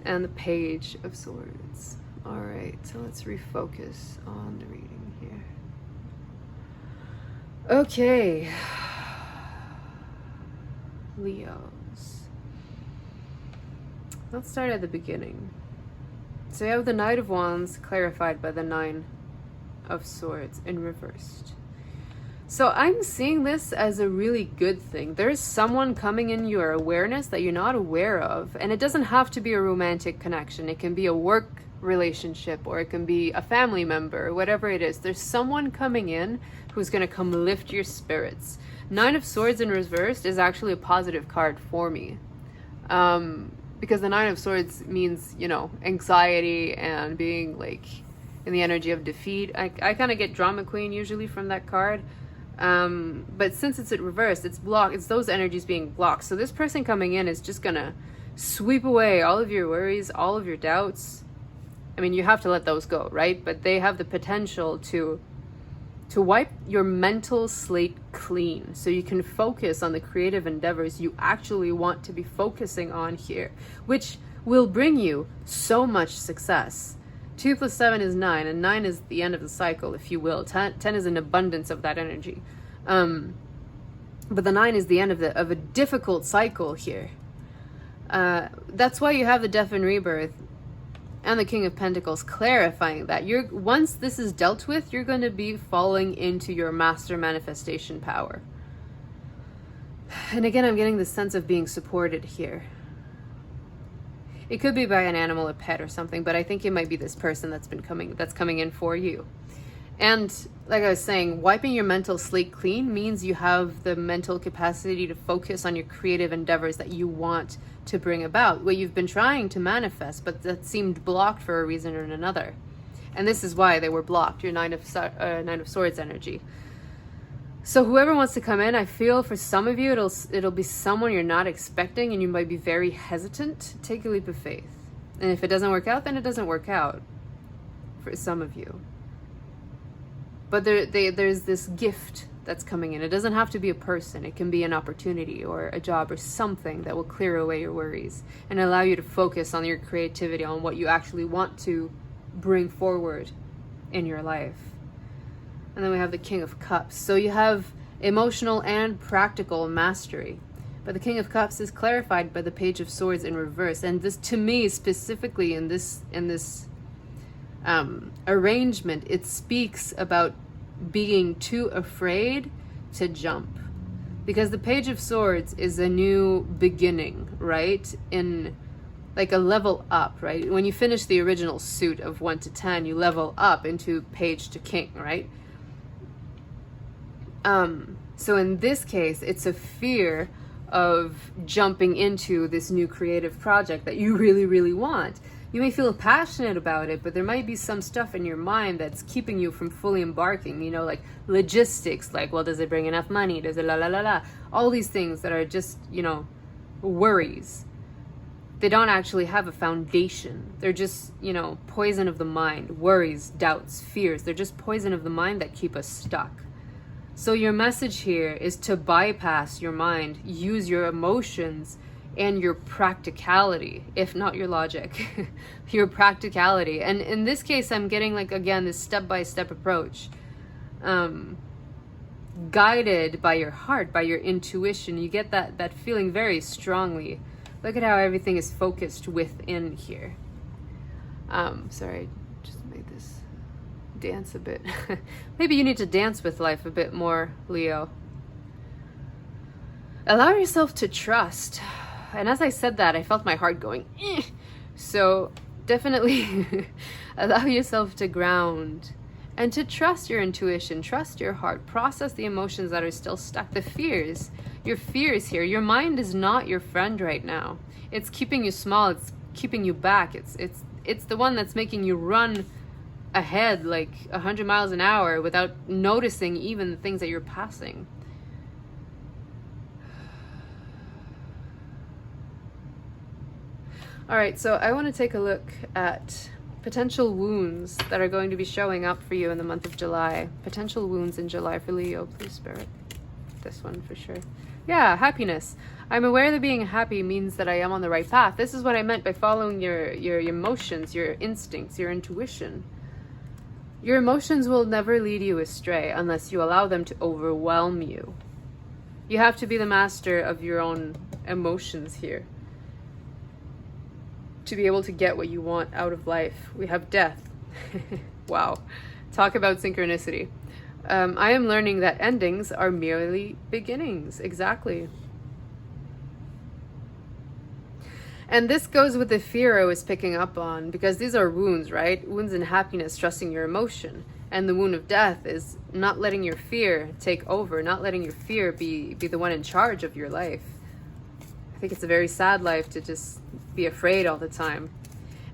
And the Page of Swords. Alright, so let's refocus on the reading here. Okay. Leos. Let's start at the beginning. So we have the Knight of Wands clarified by the Nine of Swords in reversed. So I'm seeing this as a really good thing. There's someone coming in your awareness that you're not aware of, and it doesn't have to be a romantic connection. It can be a work relationship, or it can be a family member, whatever it is. There's someone coming in who's going to come lift your spirits. Nine of Swords in reversed is actually a positive card for me. Because the Nine of Swords means, you know, anxiety and being like in the energy of defeat. I kind of get drama queen usually from that card. But since it's in reverse, it's blocked. It's those energies being blocked. So this person coming in is just going to sweep away all of your worries, all of your doubts. I mean, you have to let those go, right? But they have the potential to wipe your mental slate clean, so you can focus on the creative endeavors you actually want to be focusing on here, which will bring you so much success. 2 + 7 is 9, and 9 is the end of the cycle, if you will. 10 is an abundance of that energy. But the 9 is the end of a difficult cycle here. That's why you have the Death and Rebirth and the King of Pentacles clarifying that once this is dealt with, you're going to be falling into your master manifestation power. And again, I'm getting the sense of being supported here. It could be by an animal, a pet or something, but I think it might be this person that's coming in for you. And like I was saying, wiping your mental slate clean means you have the mental capacity to focus on your creative endeavors that you want to bring about, what you've been trying to manifest, but that seemed blocked for a reason or another. And this is why they were blocked, your Nine of Swords energy. So whoever wants to come in, I feel for some of you, it'll be someone you're not expecting, and you might be very hesitant. Take a leap of faith. And if it doesn't work out, then it doesn't work out for some of you. But there's this gift that's coming in. It doesn't have to be a person. It can be an opportunity or a job or something that will clear away your worries and allow you to focus on your creativity, on what you actually want to bring forward in your life. And then we have the King of Cups. So you have emotional and practical mastery. But the King of Cups is clarified by the Page of Swords in reverse. And this, to me, specifically in this arrangement, it speaks about being too afraid to jump, because the Page of Swords is a new beginning, right? In like a level up, right? When you finish the original suit of 1 to 10, you level up into Page to King, right? So in this case, it's a fear of jumping into this new creative project that you really, really want. You may feel passionate about it, but there might be some stuff in your mind that's keeping you from fully embarking, you know, like logistics, like, well, does it bring enough money? Does it la la la la? All these things that are just, you know, worries. They don't actually have a foundation. They're just, you know, poison of the mind, worries, doubts, fears. They're just poison of the mind that keep us stuck. So your message here is to bypass your mind, use your emotions and your practicality, if not your logic, your practicality. And in this case, I'm getting, like, again, this step-by-step approach, guided by your heart, by your intuition. You get that feeling very strongly. Look at how everything is focused within here. Sorry, just made this dance a bit. Maybe you need to dance with life a bit more, Leo. Allow yourself to trust. And as I said that, I felt my heart going, eh. So definitely allow yourself to ground and to trust your intuition, trust your heart, process the emotions that are still stuck, the fears, your fears here. Your mind is not your friend right now. It's keeping you small. It's keeping you back. It's the one that's making you run ahead like 100 miles an hour without noticing even the things that you're passing. All right, so I want to take a look at potential wounds that are going to be showing up for you in the month of July. Potential wounds in July for Leo, please, Spirit. This one for sure. Yeah, happiness. I'm aware that being happy means that I am on the right path. This is what I meant by following your emotions, your instincts, your intuition. Your emotions will never lead you astray unless you allow them to overwhelm you. You have to be the master of your own emotions here to be able to get what you want out of life. We have death. Wow. Talk about synchronicity. I am learning that endings are merely beginnings. Exactly. And this goes with the fear I was picking up on, because these are wounds, right? Wounds in happiness, trusting your emotion. And the wound of death is not letting your fear take over, not letting your fear be the one in charge of your life. I think it's a very sad life to just be afraid all the time.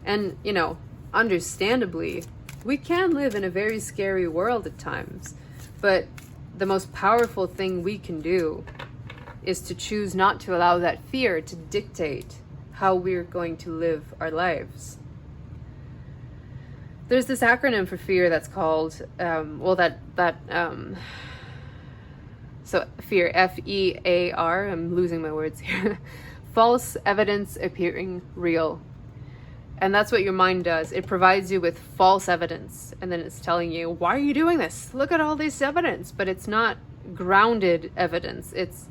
And, you know, understandably, we can live in a very scary world at times. But the most powerful thing we can do is to choose not to allow that fear to dictate how we're going to live our lives. There's this acronym for fear that's called, so fear, F-E-A-R, I'm losing my words here, false evidence appearing real. And that's what your mind does. It provides you with false evidence, and then it's telling you, why are you doing this? Look at all this evidence. But it's not grounded evidence. It's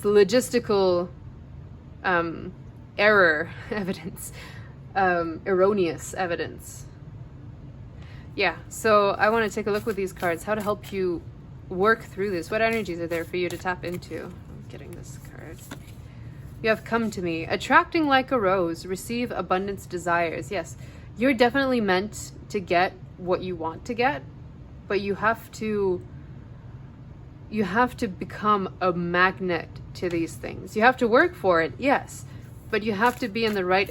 logistical error evidence, erroneous evidence. Yeah, so I want to take a look with these cards, how to help you work through this. What energies are there for you to tap into? I'm getting this card. You have come to me, attracting like a rose, receive abundance desires. Yes, you're definitely meant to get what you want to get, but you have to become a magnet to these things. You have to work for it, yes, but you have to be in the right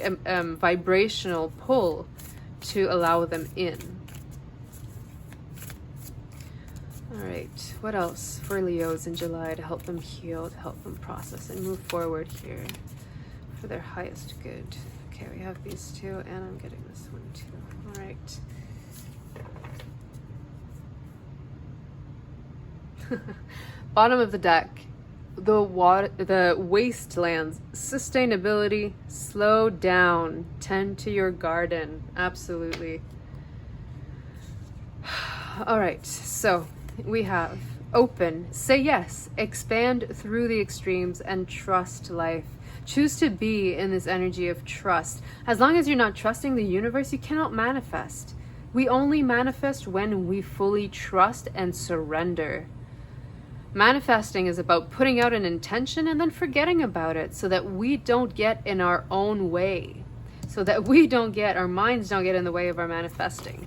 vibrational pull to allow them in. All right, what else for Leos in July to help them heal, to help them process and move forward here for their highest good? Okay, we have these two, and I'm getting this one too. All right. Bottom of the deck, the wastelands, sustainability, slow down, tend to your garden. Absolutely. All right, so we have open, say yes, expand through the extremes, and trust life. Choose to be in this energy of trust. As long as you're not trusting the universe, you cannot manifest. We only manifest when we fully trust and surrender. Manifesting is about putting out an intention and then forgetting about it, so that we don't get in our own way, so that our minds don't get in the way of our manifesting.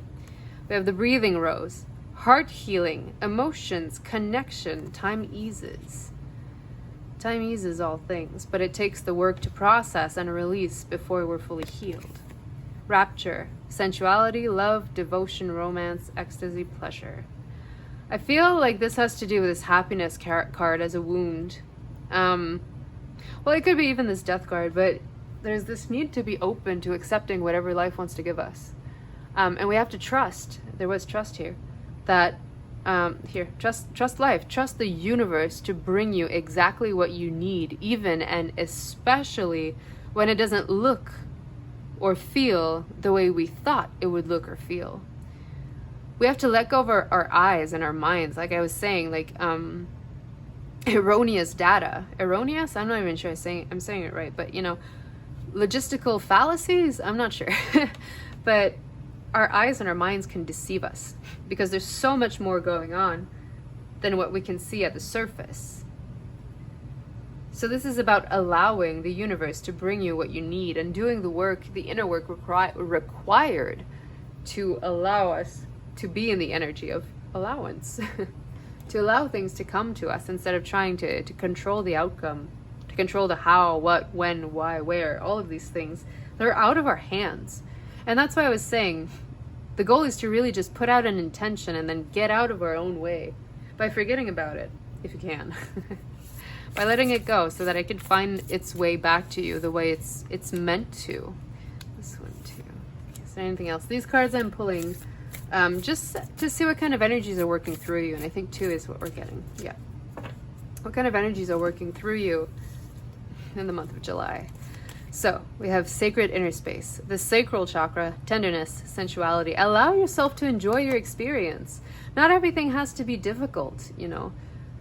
We have the breathing rose, heart healing, emotions, connection. Time eases. Time eases all things, but it takes the work to process and release before we're fully healed. Rapture, sensuality, love, devotion, romance, ecstasy, pleasure. I feel like this has to do with this happiness card as a wound. Well, it could be even this death card, but there's this need to be open to accepting whatever life wants to give us. And we have to trust, there was trust here, that, trust life, trust the universe to bring you exactly what you need, even and especially when it doesn't look or feel the way we thought it would look or feel. We have to let go of our eyes and our minds, like I was saying, like erroneous data. Erroneous? I'm not even sure I'm saying it right, but you know, logistical fallacies? I'm not sure. But our eyes and our minds can deceive us because there's so much more going on than what we can see at the surface. So this is about allowing the universe to bring you what you need and doing the work, the inner work required to allow us to be in the energy of allowance, to allow things to come to us instead of trying to control the outcome, to control the how, what, when, why, where, all of these things. They're out of our hands. And that's why I was saying the goal is to really just put out an intention and then get out of our own way by forgetting about it, if you can. By letting it go so that it can find its way back to you the way it's meant to. This one too. Is there anything else? These cards I'm pulling just to see what kind of energies are working through you, and I think 2 is what we're getting. Yeah. What kind of energies are working through you in the month of July? So we have sacred inner space, the sacral chakra, tenderness, sensuality. Allow yourself to enjoy your experience. Not everything has to be difficult, you know.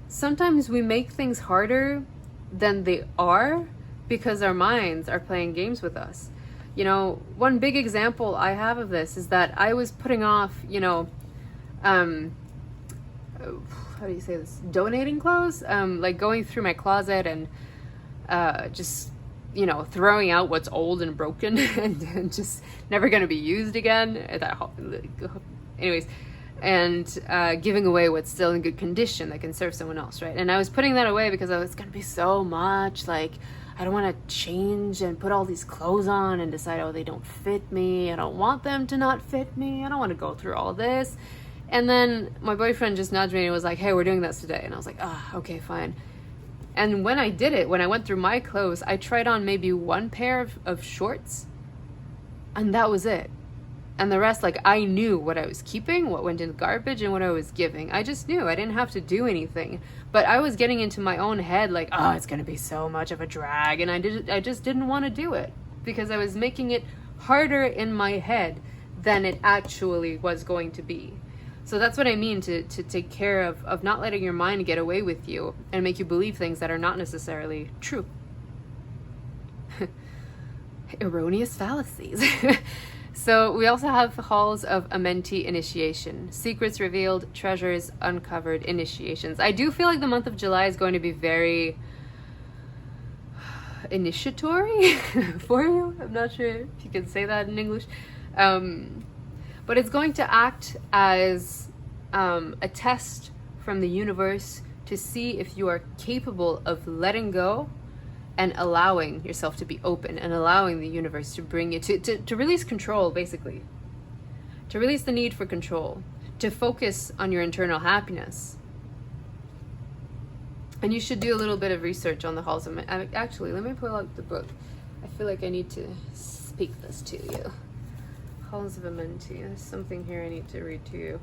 Sometimes we make things harder than they are because our minds are playing games with us. You know, one big example I have of this is that I was putting off, you know, how do you say this? Donating clothes? Like going through my closet and just you know, throwing out what's old and broken and just never going to be used again. Anyways, and giving away what's still in good condition that can serve someone else, right? And I was putting that away because it's going to be so much. Like, I don't want to change and put all these clothes on and decide, oh, they don't fit me. I don't want them to not fit me. I don't want to go through all this. And then my boyfriend just nudged me and was like, hey, we're doing this today. And I was like, okay, fine. And when I did it, when I went through my clothes, I tried on maybe one pair of shorts, and that was it. And the rest, like, I knew what I was keeping, what went in the garbage, and what I was giving. I just knew. I didn't have to do anything. But I was getting into my own head, like, oh, it's going to be so much of a drag. And I just didn't want to do it because I was making it harder in my head than it actually was going to be. So that's what I mean to take care of not letting your mind get away with you and make you believe things that are not necessarily true. Erroneous fallacies. So we also have halls of Amenti initiation, secrets revealed, treasures uncovered, initiations. I do feel like the month of July is going to be very initiatory for you. I'm not sure if you can say that in English. But it's going to act as a test from the universe to see if you are capable of letting go and allowing yourself to be open and allowing the universe to bring you to release control, basically. To release the need for control, to focus on your internal happiness. And you should do a little bit of research on the halls of... Actually, let me pull out the book. I feel like I need to speak this to you. Halls of Amenti. There's something here I need to read to you.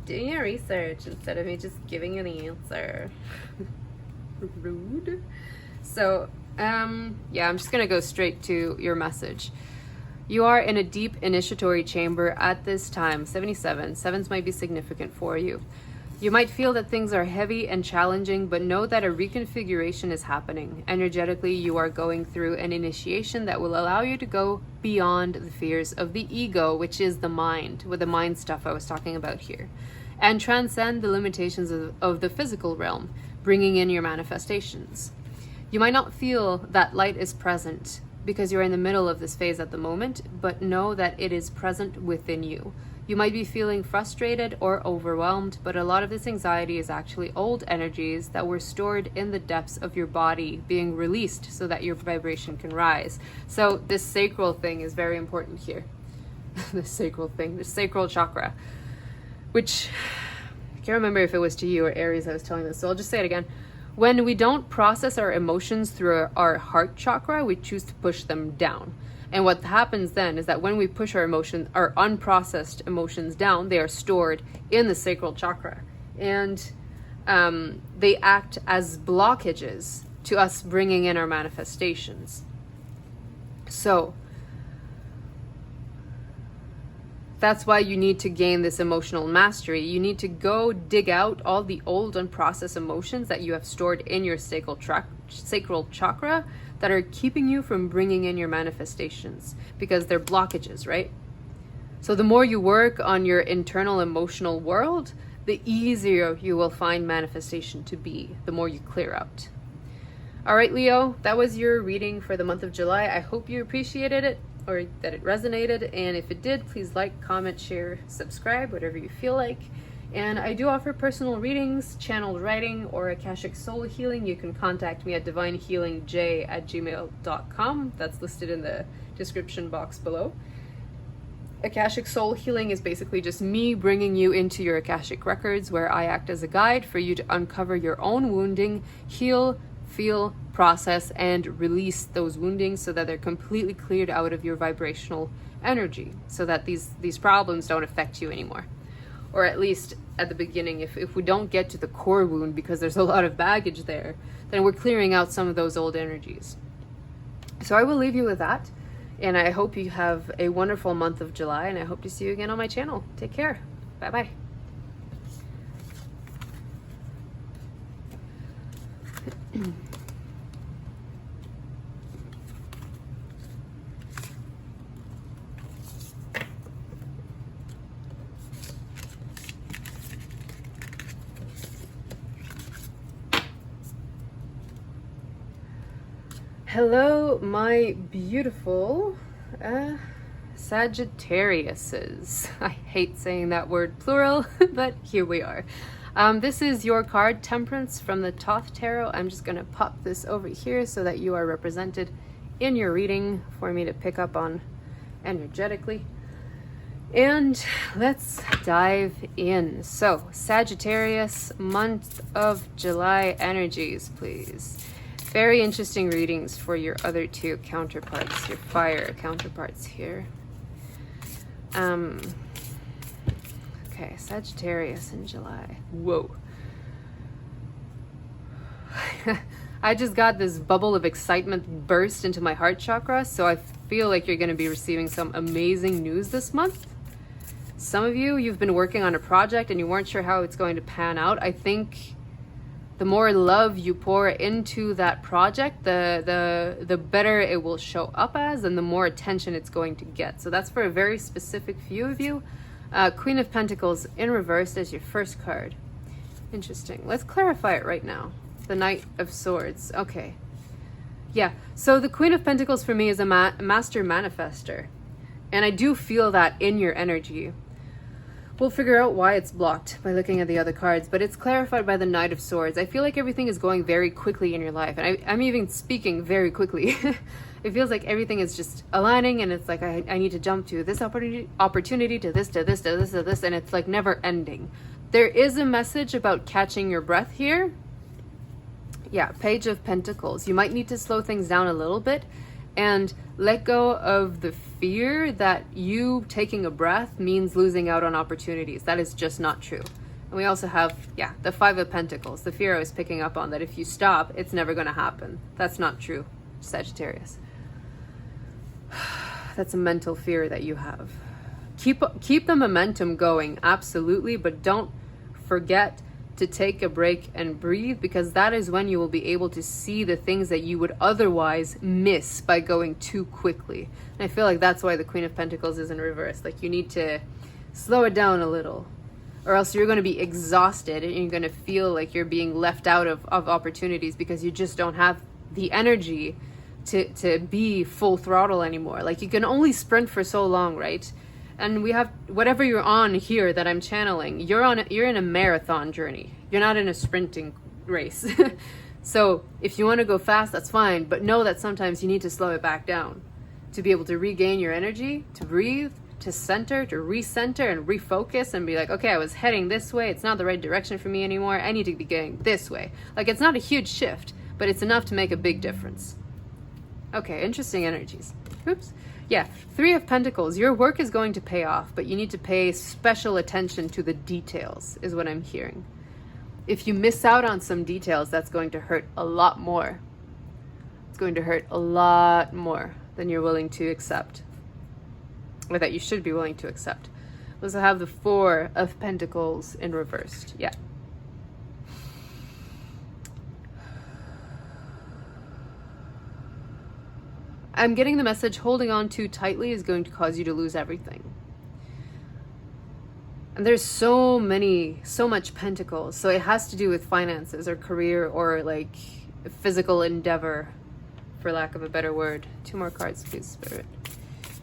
Doing your research instead of me just giving you the answer. Rude. So, yeah, I'm just gonna go straight to your message. You are in a deep initiatory chamber at this time, 77. Sevens might be significant for you. You might feel that things are heavy and challenging, but know that a reconfiguration is happening. Energetically, you are going through an initiation that will allow you to go beyond the fears of the ego, which is the mind, with the mind stuff I was talking about here, and transcend the limitations of the physical realm, bringing in your manifestations. You might not feel that light is present because you're in the middle of this phase at the moment, but know that it is present within you. You might be feeling frustrated or overwhelmed, but a lot of this anxiety is actually old energies that were stored in the depths of your body being released so that your vibration can rise. So this sacral thing is very important here. The sacral chakra, which I can't remember if it was to you or Aries I was telling this, so I'll just say it again. When we don't process our emotions through our heart chakra, we choose to push them down. And what happens then is that when we push our emotions, our unprocessed emotions down, they are stored in the sacral chakra. And they act as blockages to us bringing in our manifestations. So that's why you need to gain this emotional mastery. You need to go dig out all the old unprocessed emotions that you have stored in your sacral chakra that are keeping you from bringing in your manifestations, because they're blockages, right? So the more you work on your internal emotional world, the easier you will find manifestation to be, the more you clear out. All right, Leo, that was your reading for the month of July. I hope you appreciated it, or that it resonated, and if it did, please like, comment, share, subscribe, whatever you feel like. And I do offer personal readings, channeled writing, or Akashic Soul Healing. You can contact me at divinehealingj@gmail.com. That's listed in the description box below. Akashic Soul Healing is basically just me bringing you into your Akashic records, where I act as a guide for you to uncover your own wounding, heal, feel, process, and release those woundings so that they're completely cleared out of your vibrational energy, so that these problems don't affect you anymore. Or at least at the beginning, if we don't get to the core wound because there's a lot of baggage there, then we're clearing out some of those old energies. So I will leave you with that, and I hope you have a wonderful month of July, and I hope to see you again on my channel. Take care. Bye-bye. Hello, my beautiful Sagittariuses. I hate saying that word plural, but here we are. This is your card, Temperance, from the Thoth Tarot. I'm just going to pop this over here so that you are represented in your reading for me to pick up on energetically. And let's dive in. So, Sagittarius, month of July energies, please. Very interesting readings for your other two counterparts, your fire counterparts here. Okay, Sagittarius in July. Whoa. I just got this bubble of excitement burst into my heart chakra, so I feel like you're going to be receiving some amazing news this month. Some of you, you've been working on a project and you weren't sure how it's going to pan out. I think the more love you pour into that project, the better it will show up as, and the more attention it's going to get. So that's for a very specific few of you. Queen of Pentacles in reverse as your first card. Interesting. Let's clarify it right now. The Knight of Swords. Okay. Yeah. So the Queen of Pentacles for me is a master manifester. And I do feel that in your energy. We'll figure out why it's blocked by looking at the other cards, but it's clarified by the Knight of Swords. I feel like everything is going very quickly in your life, and I'm even speaking very quickly. It feels like everything is just aligning, and it's like I need to jump to this opportunity to this, to this, to this, to this, and it's like never ending. There is a message about catching your breath here. Yeah, Page of Pentacles. You might need to slow things down a little bit and let go of the fear that you taking a breath means losing out on opportunities. That is just not true. And we also have, yeah, the Five of Pentacles, the fear I was picking up on, that if you stop, it's never going to happen. That's not true, Sagittarius. That's a mental fear that you have. Keep the momentum going, absolutely, but don't forget to take a break and breathe, because that is when you will be able to see the things that you would otherwise miss by going too quickly. And I feel like that's why the Queen of Pentacles is in reverse. Like, you need to slow it down a little, or else you're going to be exhausted and you're going to feel like you're being left out of opportunities because you just don't have the energy to be full throttle anymore. Like, you can only sprint for so long, right? And we have whatever you're on here that I'm channeling, you're in a marathon journey. You're not in a sprinting race. So if you want to go fast, that's fine, but know that sometimes you need to slow it back down to be able to regain your energy, to breathe, to center, to recenter and refocus and be like, okay, I was heading this way. It's not the right direction for me anymore. I need to be going this way. Like, it's not a huge shift, but it's enough to make a big difference. Okay, interesting energies. Oops. Yeah, Three of Pentacles. Your work is going to pay off, but you need to pay special attention to the details, is what I'm hearing. If you miss out on some details, that's going to hurt a lot more. It's going to hurt a lot more than you're willing to accept, or that you should be willing to accept. We also have the Four of Pentacles in reversed. Yeah. I'm getting the message holding on too tightly is going to cause you to lose everything. And there's so much pentacles. So it has to do with finances or career or like physical endeavor, for lack of a better word. 2 more cards, please, Spirit.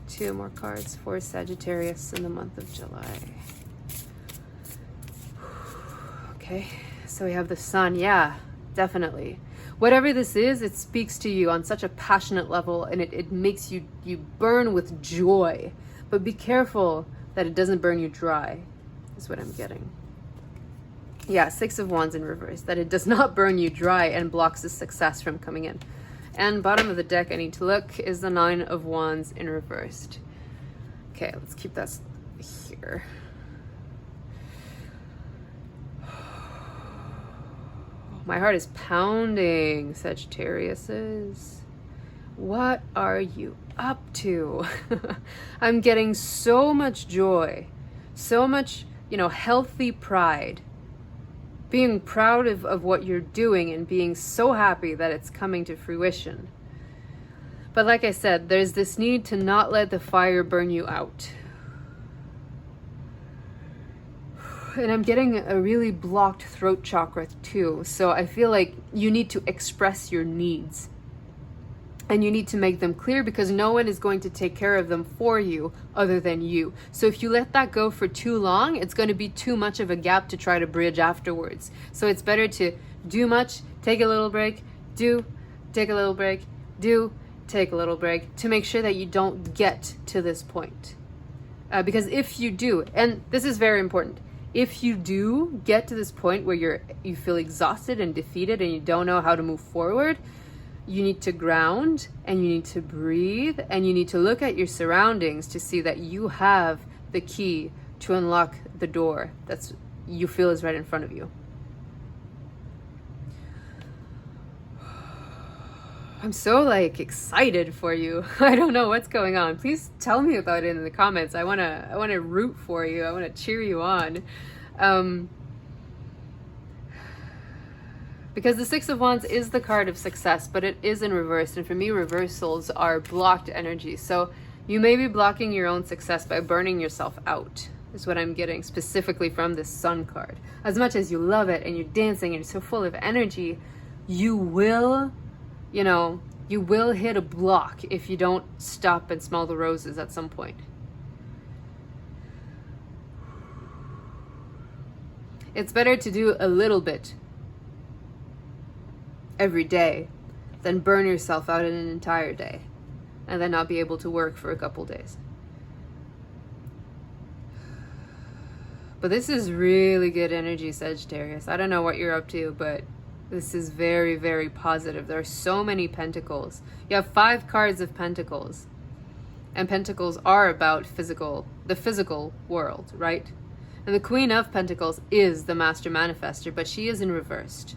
2 more cards for Sagittarius in the month of July. Okay, so we have the Sun. Yeah, definitely. Whatever this is, it speaks to you on such a passionate level, and it makes you burn with joy. But be careful that it doesn't burn you dry, is what I'm getting. Yeah, 6 of Wands in reverse, that it does not burn you dry and blocks the success from coming in. And bottom of the deck, I need to look, is the 9 of Wands in reversed. Okay, let's keep that here. My heart is pounding, Sagittariuses. What are you up to? I'm getting so much joy, so much, healthy pride. Being proud of what you're doing and being so happy that it's coming to fruition. But like I said, there's this need to not let the fire burn you out. And I'm getting a really blocked throat chakra too. So I feel like you need to express your needs. And you need to make them clear, because no one is going to take care of them for you other than you. So if you let that go for too long, it's going to be too much of a gap to try to bridge afterwards. So it's better to do much, take a little break, do, take a little break, do, take a little break, to make sure that you don't get to this point. Because if you do, and this is very important, if you do get to this point where you feel exhausted and defeated and you don't know how to move forward, you need to ground, and you need to breathe, and you need to look at your surroundings to see that you have the key to unlock the door that's you feel is right in front of you. I'm so excited for you. I don't know what's going on. Please tell me about it in the comments. I wanna root for you. I wanna cheer you on. Because the Six of Wands is the card of success, but it is in reverse. And for me, reversals are blocked energy. So you may be blocking your own success by burning yourself out, is what I'm getting specifically from this Sun card. As much as you love it and you're dancing and you're so full of energy, you will hit a block if you don't stop and smell the roses at some point. It's better to do a little bit every day than burn yourself out in an entire day and then not be able to work for a couple days. But this is really good energy, Sagittarius. I don't know what you're up to, but this is very, very positive. There are so many pentacles. You have 5 cards of pentacles. And pentacles are about the physical world, right? And the Queen of Pentacles is the master manifester, but she is in reversed,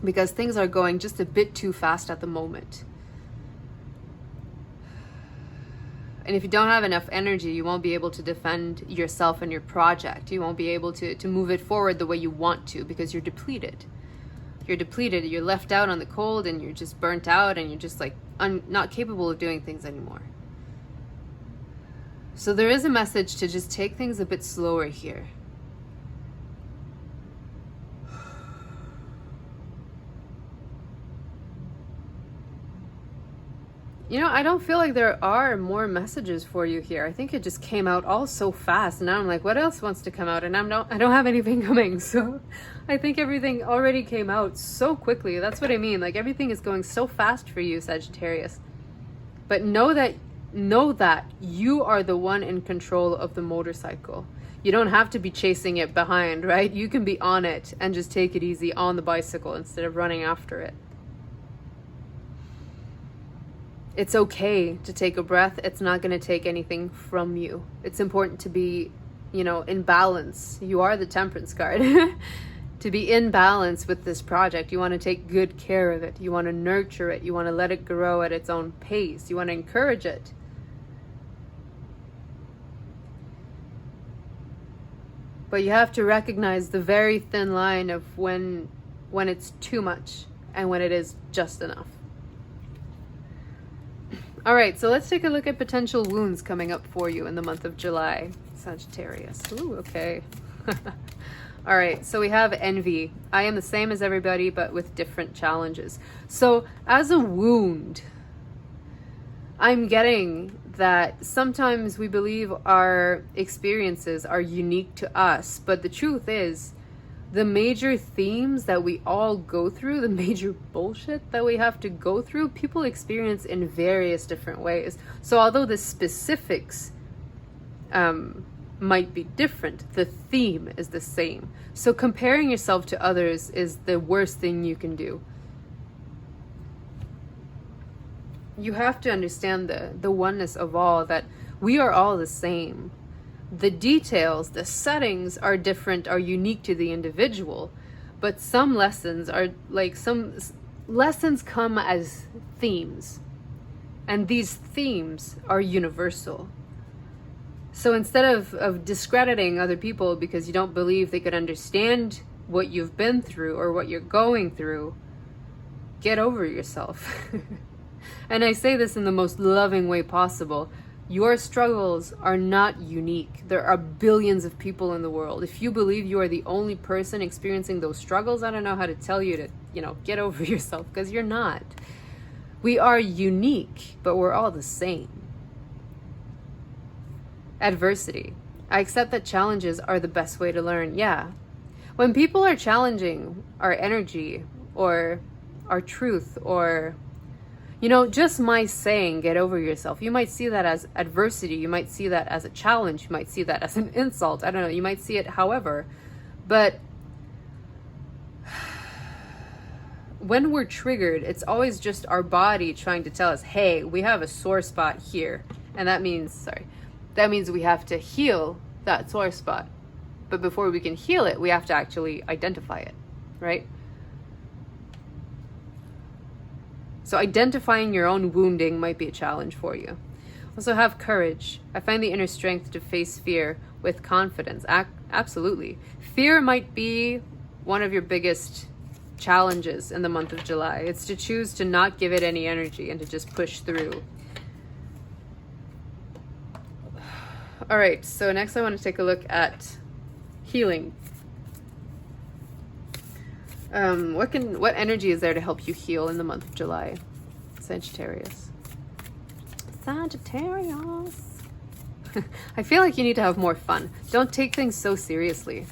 because things are going just a bit too fast at the moment. And if you don't have enough energy, you won't be able to defend yourself and your project. You won't be able to move it forward the way you want to, because you're depleted. You're depleted, you're left out on the cold, and you're just burnt out, and you're just not capable of doing things anymore. So there is a message to just take things a bit slower here. I don't feel like there are more messages for you here. I think it just came out all so fast, and now I'm like, what else wants to come out? And I don't have anything coming, so I think everything already came out so quickly. That's what I mean. Everything is going so fast for you, Sagittarius. But know that you are the one in control of the motorcycle. You don't have to be chasing it behind, right? You can be on it and just take it easy on the bicycle instead of running after it. It's okay to take a breath. It's not going to take anything from you. It's important to be, in balance. You are the Temperance card. To be in balance with this project, you want to take good care of it. You want to nurture it. You want to let it grow at its own pace. You want to encourage it. But you have to recognize the very thin line of when it's too much and when it is just enough. All right, so let's take a look at potential wounds coming up for you in the month of July, Sagittarius. Ooh, okay. All right, so we have envy. I am the same as everybody, but with different challenges. So as a wound, I'm getting that sometimes we believe our experiences are unique to us, but the truth is, the major themes that we all go through, the major bullshit that we have to go through, people experience in various different ways. So although the specifics might be different, the theme is the same. So comparing yourself to others is the worst thing you can do. You have to understand the oneness of all, that we are all the same. The details, the settings are different, are unique to the individual, but some lessons come as themes, and these themes are universal. So instead of discrediting other people because you don't believe they could understand what you've been through or what you're going through, get over yourself. And I say this in the most loving way possible. Your struggles are not unique. There are billions of people in the world. If you believe you are the only person experiencing those struggles, I don't know how to tell you to, get over yourself, because you're not. We are unique, but we're all the same. Adversity. I accept that challenges are the best way to learn. Yeah. When people are challenging our energy or our truth, or, you know, just my saying, get over yourself, you might see that as adversity. You might see that as a challenge. You might see that as an insult. I don't know. You might see it however. But when we're triggered, it's always just our body trying to tell us, hey, we have a sore spot here. And that means we have to heal that sore spot. But before we can heal it, we have to actually identify it, right? So identifying your own wounding might be a challenge for you. Also have courage. I find the inner strength to face fear with confidence. Absolutely. Fear might be one of your biggest challenges in the month of July. It's to choose to not give it any energy and to just push through. All right, so next I want to take a look at healing. What energy is there to help you heal in the month of July? Sagittarius. Sagittarius. I feel like you need to have more fun. Don't take things so seriously.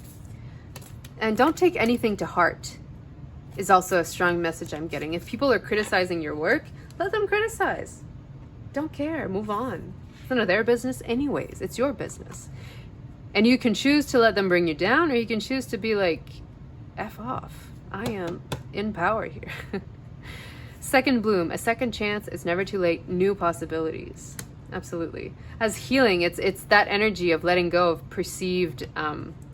And don't take anything to heart is also a strong message I'm getting. If people are criticizing your work, let them criticize. Don't care. Move on. It's none of their business anyways. It's your business. And you can choose to let them bring you down, or you can choose to be like, F off. I am in power here. Second bloom, a second chance. It's never too late. New possibilities. Absolutely. As healing, it's that energy of letting go of perceived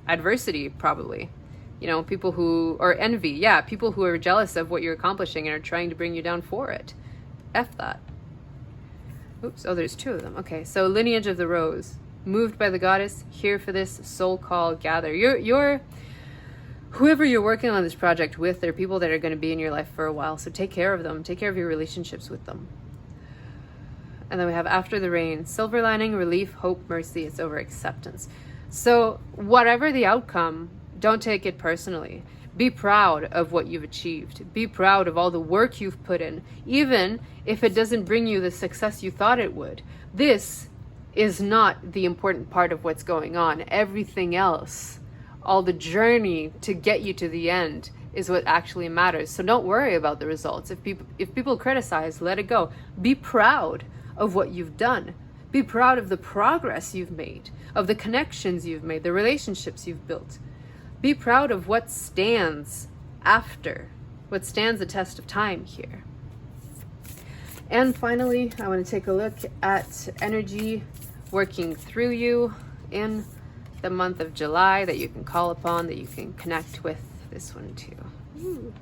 adversity, probably. You know, people who, or envy. Yeah, people who are jealous of what you're accomplishing and are trying to bring you down for it. F that. Oops, oh, there's two of them. Okay, so lineage of the rose. Moved by the goddess, here for this soul call, gather. You're whoever you're working on this project with, they're people that are going to be in your life for a while. So take care of them. Take care of your relationships with them. And then we have after the rain, silver lining, relief, hope, mercy. It's over acceptance. So whatever the outcome, don't take it personally. Be proud of what you've achieved. Be proud of all the work you've put in, even if it doesn't bring you the success you thought it would. This is not the important part of what's going on. Everything else, all the journey to get you to the end, is what actually matters. So don't worry about the results. If people criticize, let it go. Be proud of what you've done. Be proud of the progress you've made, of the connections you've made, the relationships you've built. Be proud of what stands after, what stands the test of time here. And finally, I want to take a look at energy working through you in the month of July that you can call upon, that you can connect with. This one too. Ooh.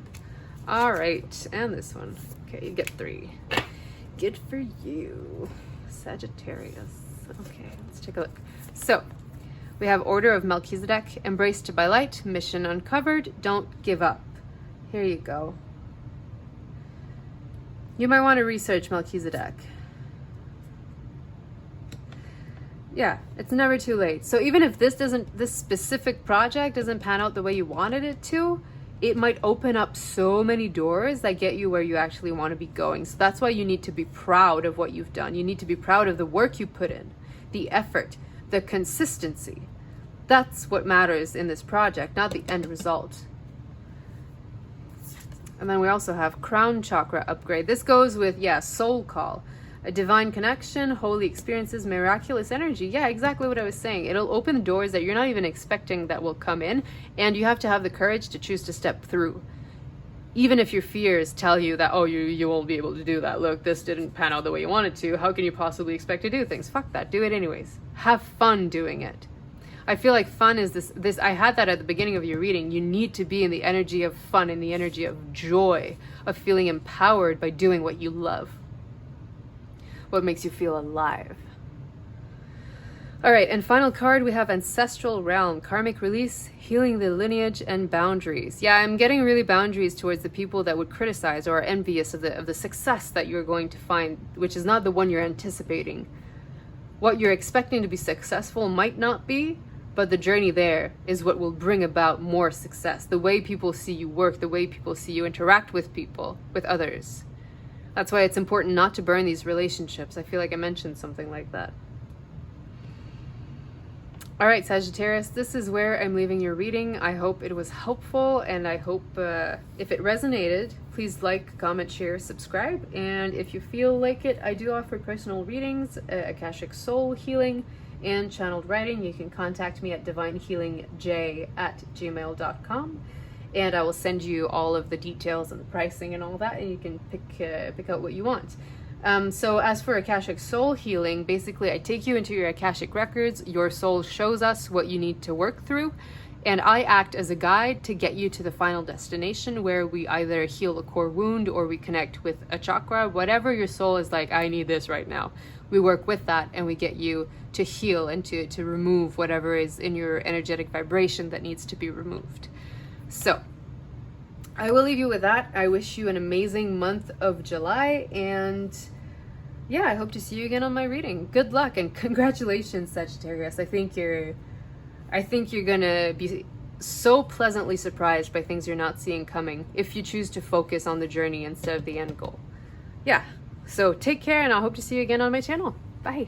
All right, and this one. Okay, you get 3. Good for you, Sagittarius. Okay, let's take a look. So we have Order of Melchizedek, embraced by light, mission uncovered, don't give up. Here you go. You might want to research Melchizedek. Yeah, it's never too late. So even if this specific project doesn't pan out the way you wanted it to, it might open up so many doors that get you where you actually want to be going. So that's why you need to be proud of what you've done. You need to be proud of the work you put in, the effort, the consistency. That's what matters in this project, not the end result. And then we also have crown chakra upgrade. This goes with, soul call. A divine connection, holy experiences, miraculous energy. Yeah, exactly what I was saying. It'll open doors that you're not even expecting that will come in, and you have to have the courage to choose to step through. Even if your fears tell you that, oh, you won't be able to do that. Look, this didn't pan out the way you wanted to. How can you possibly expect to do things? Fuck that. Do it anyways. Have fun doing it. I feel like fun is this. I had that at the beginning of your reading. You need to be in the energy of fun, in the energy of joy, of feeling empowered by doing what you love. What makes you feel alive. All right, and final card, we have Ancestral Realm, karmic release, healing the lineage and boundaries. Yeah, I'm getting really boundaries towards the people that would criticize or are envious of the success that you're going to find, which is not the one you're anticipating. What you're expecting to be successful might not be, but the journey there is what will bring about more success. The way people see you work, the way people see you interact with people, with others, That's why it's important not to burn these relationships. I feel like I mentioned something like that. All right, Sagittarius, this is where I'm leaving your reading. I hope it was helpful, and I hope if it resonated, please like, comment, share, subscribe. And if you feel like it, I do offer personal readings, Akashic Soul Healing, and channeled writing. You can contact me at divinehealingj@gmail.com, and I will send you all of the details and the pricing and all that, and you can pick out what you want. So as for Akashic Soul Healing, basically I take you into your Akashic records, your soul shows us what you need to work through, and I act as a guide to get you to the final destination where we either heal a core wound or we connect with a chakra, whatever your soul is like, I need this right now. We work with that and we get you to heal and to remove whatever is in your energetic vibration that needs to be removed. So I will leave you with that. I wish you an amazing month of July, and yeah, I hope to see you again on my reading. Good luck and congratulations, Sagittarius. I think you're gonna be so pleasantly surprised by things you're not seeing coming if you choose to focus on the journey instead of the end goal. Yeah, so take care, and I hope to see you again on my channel. Bye.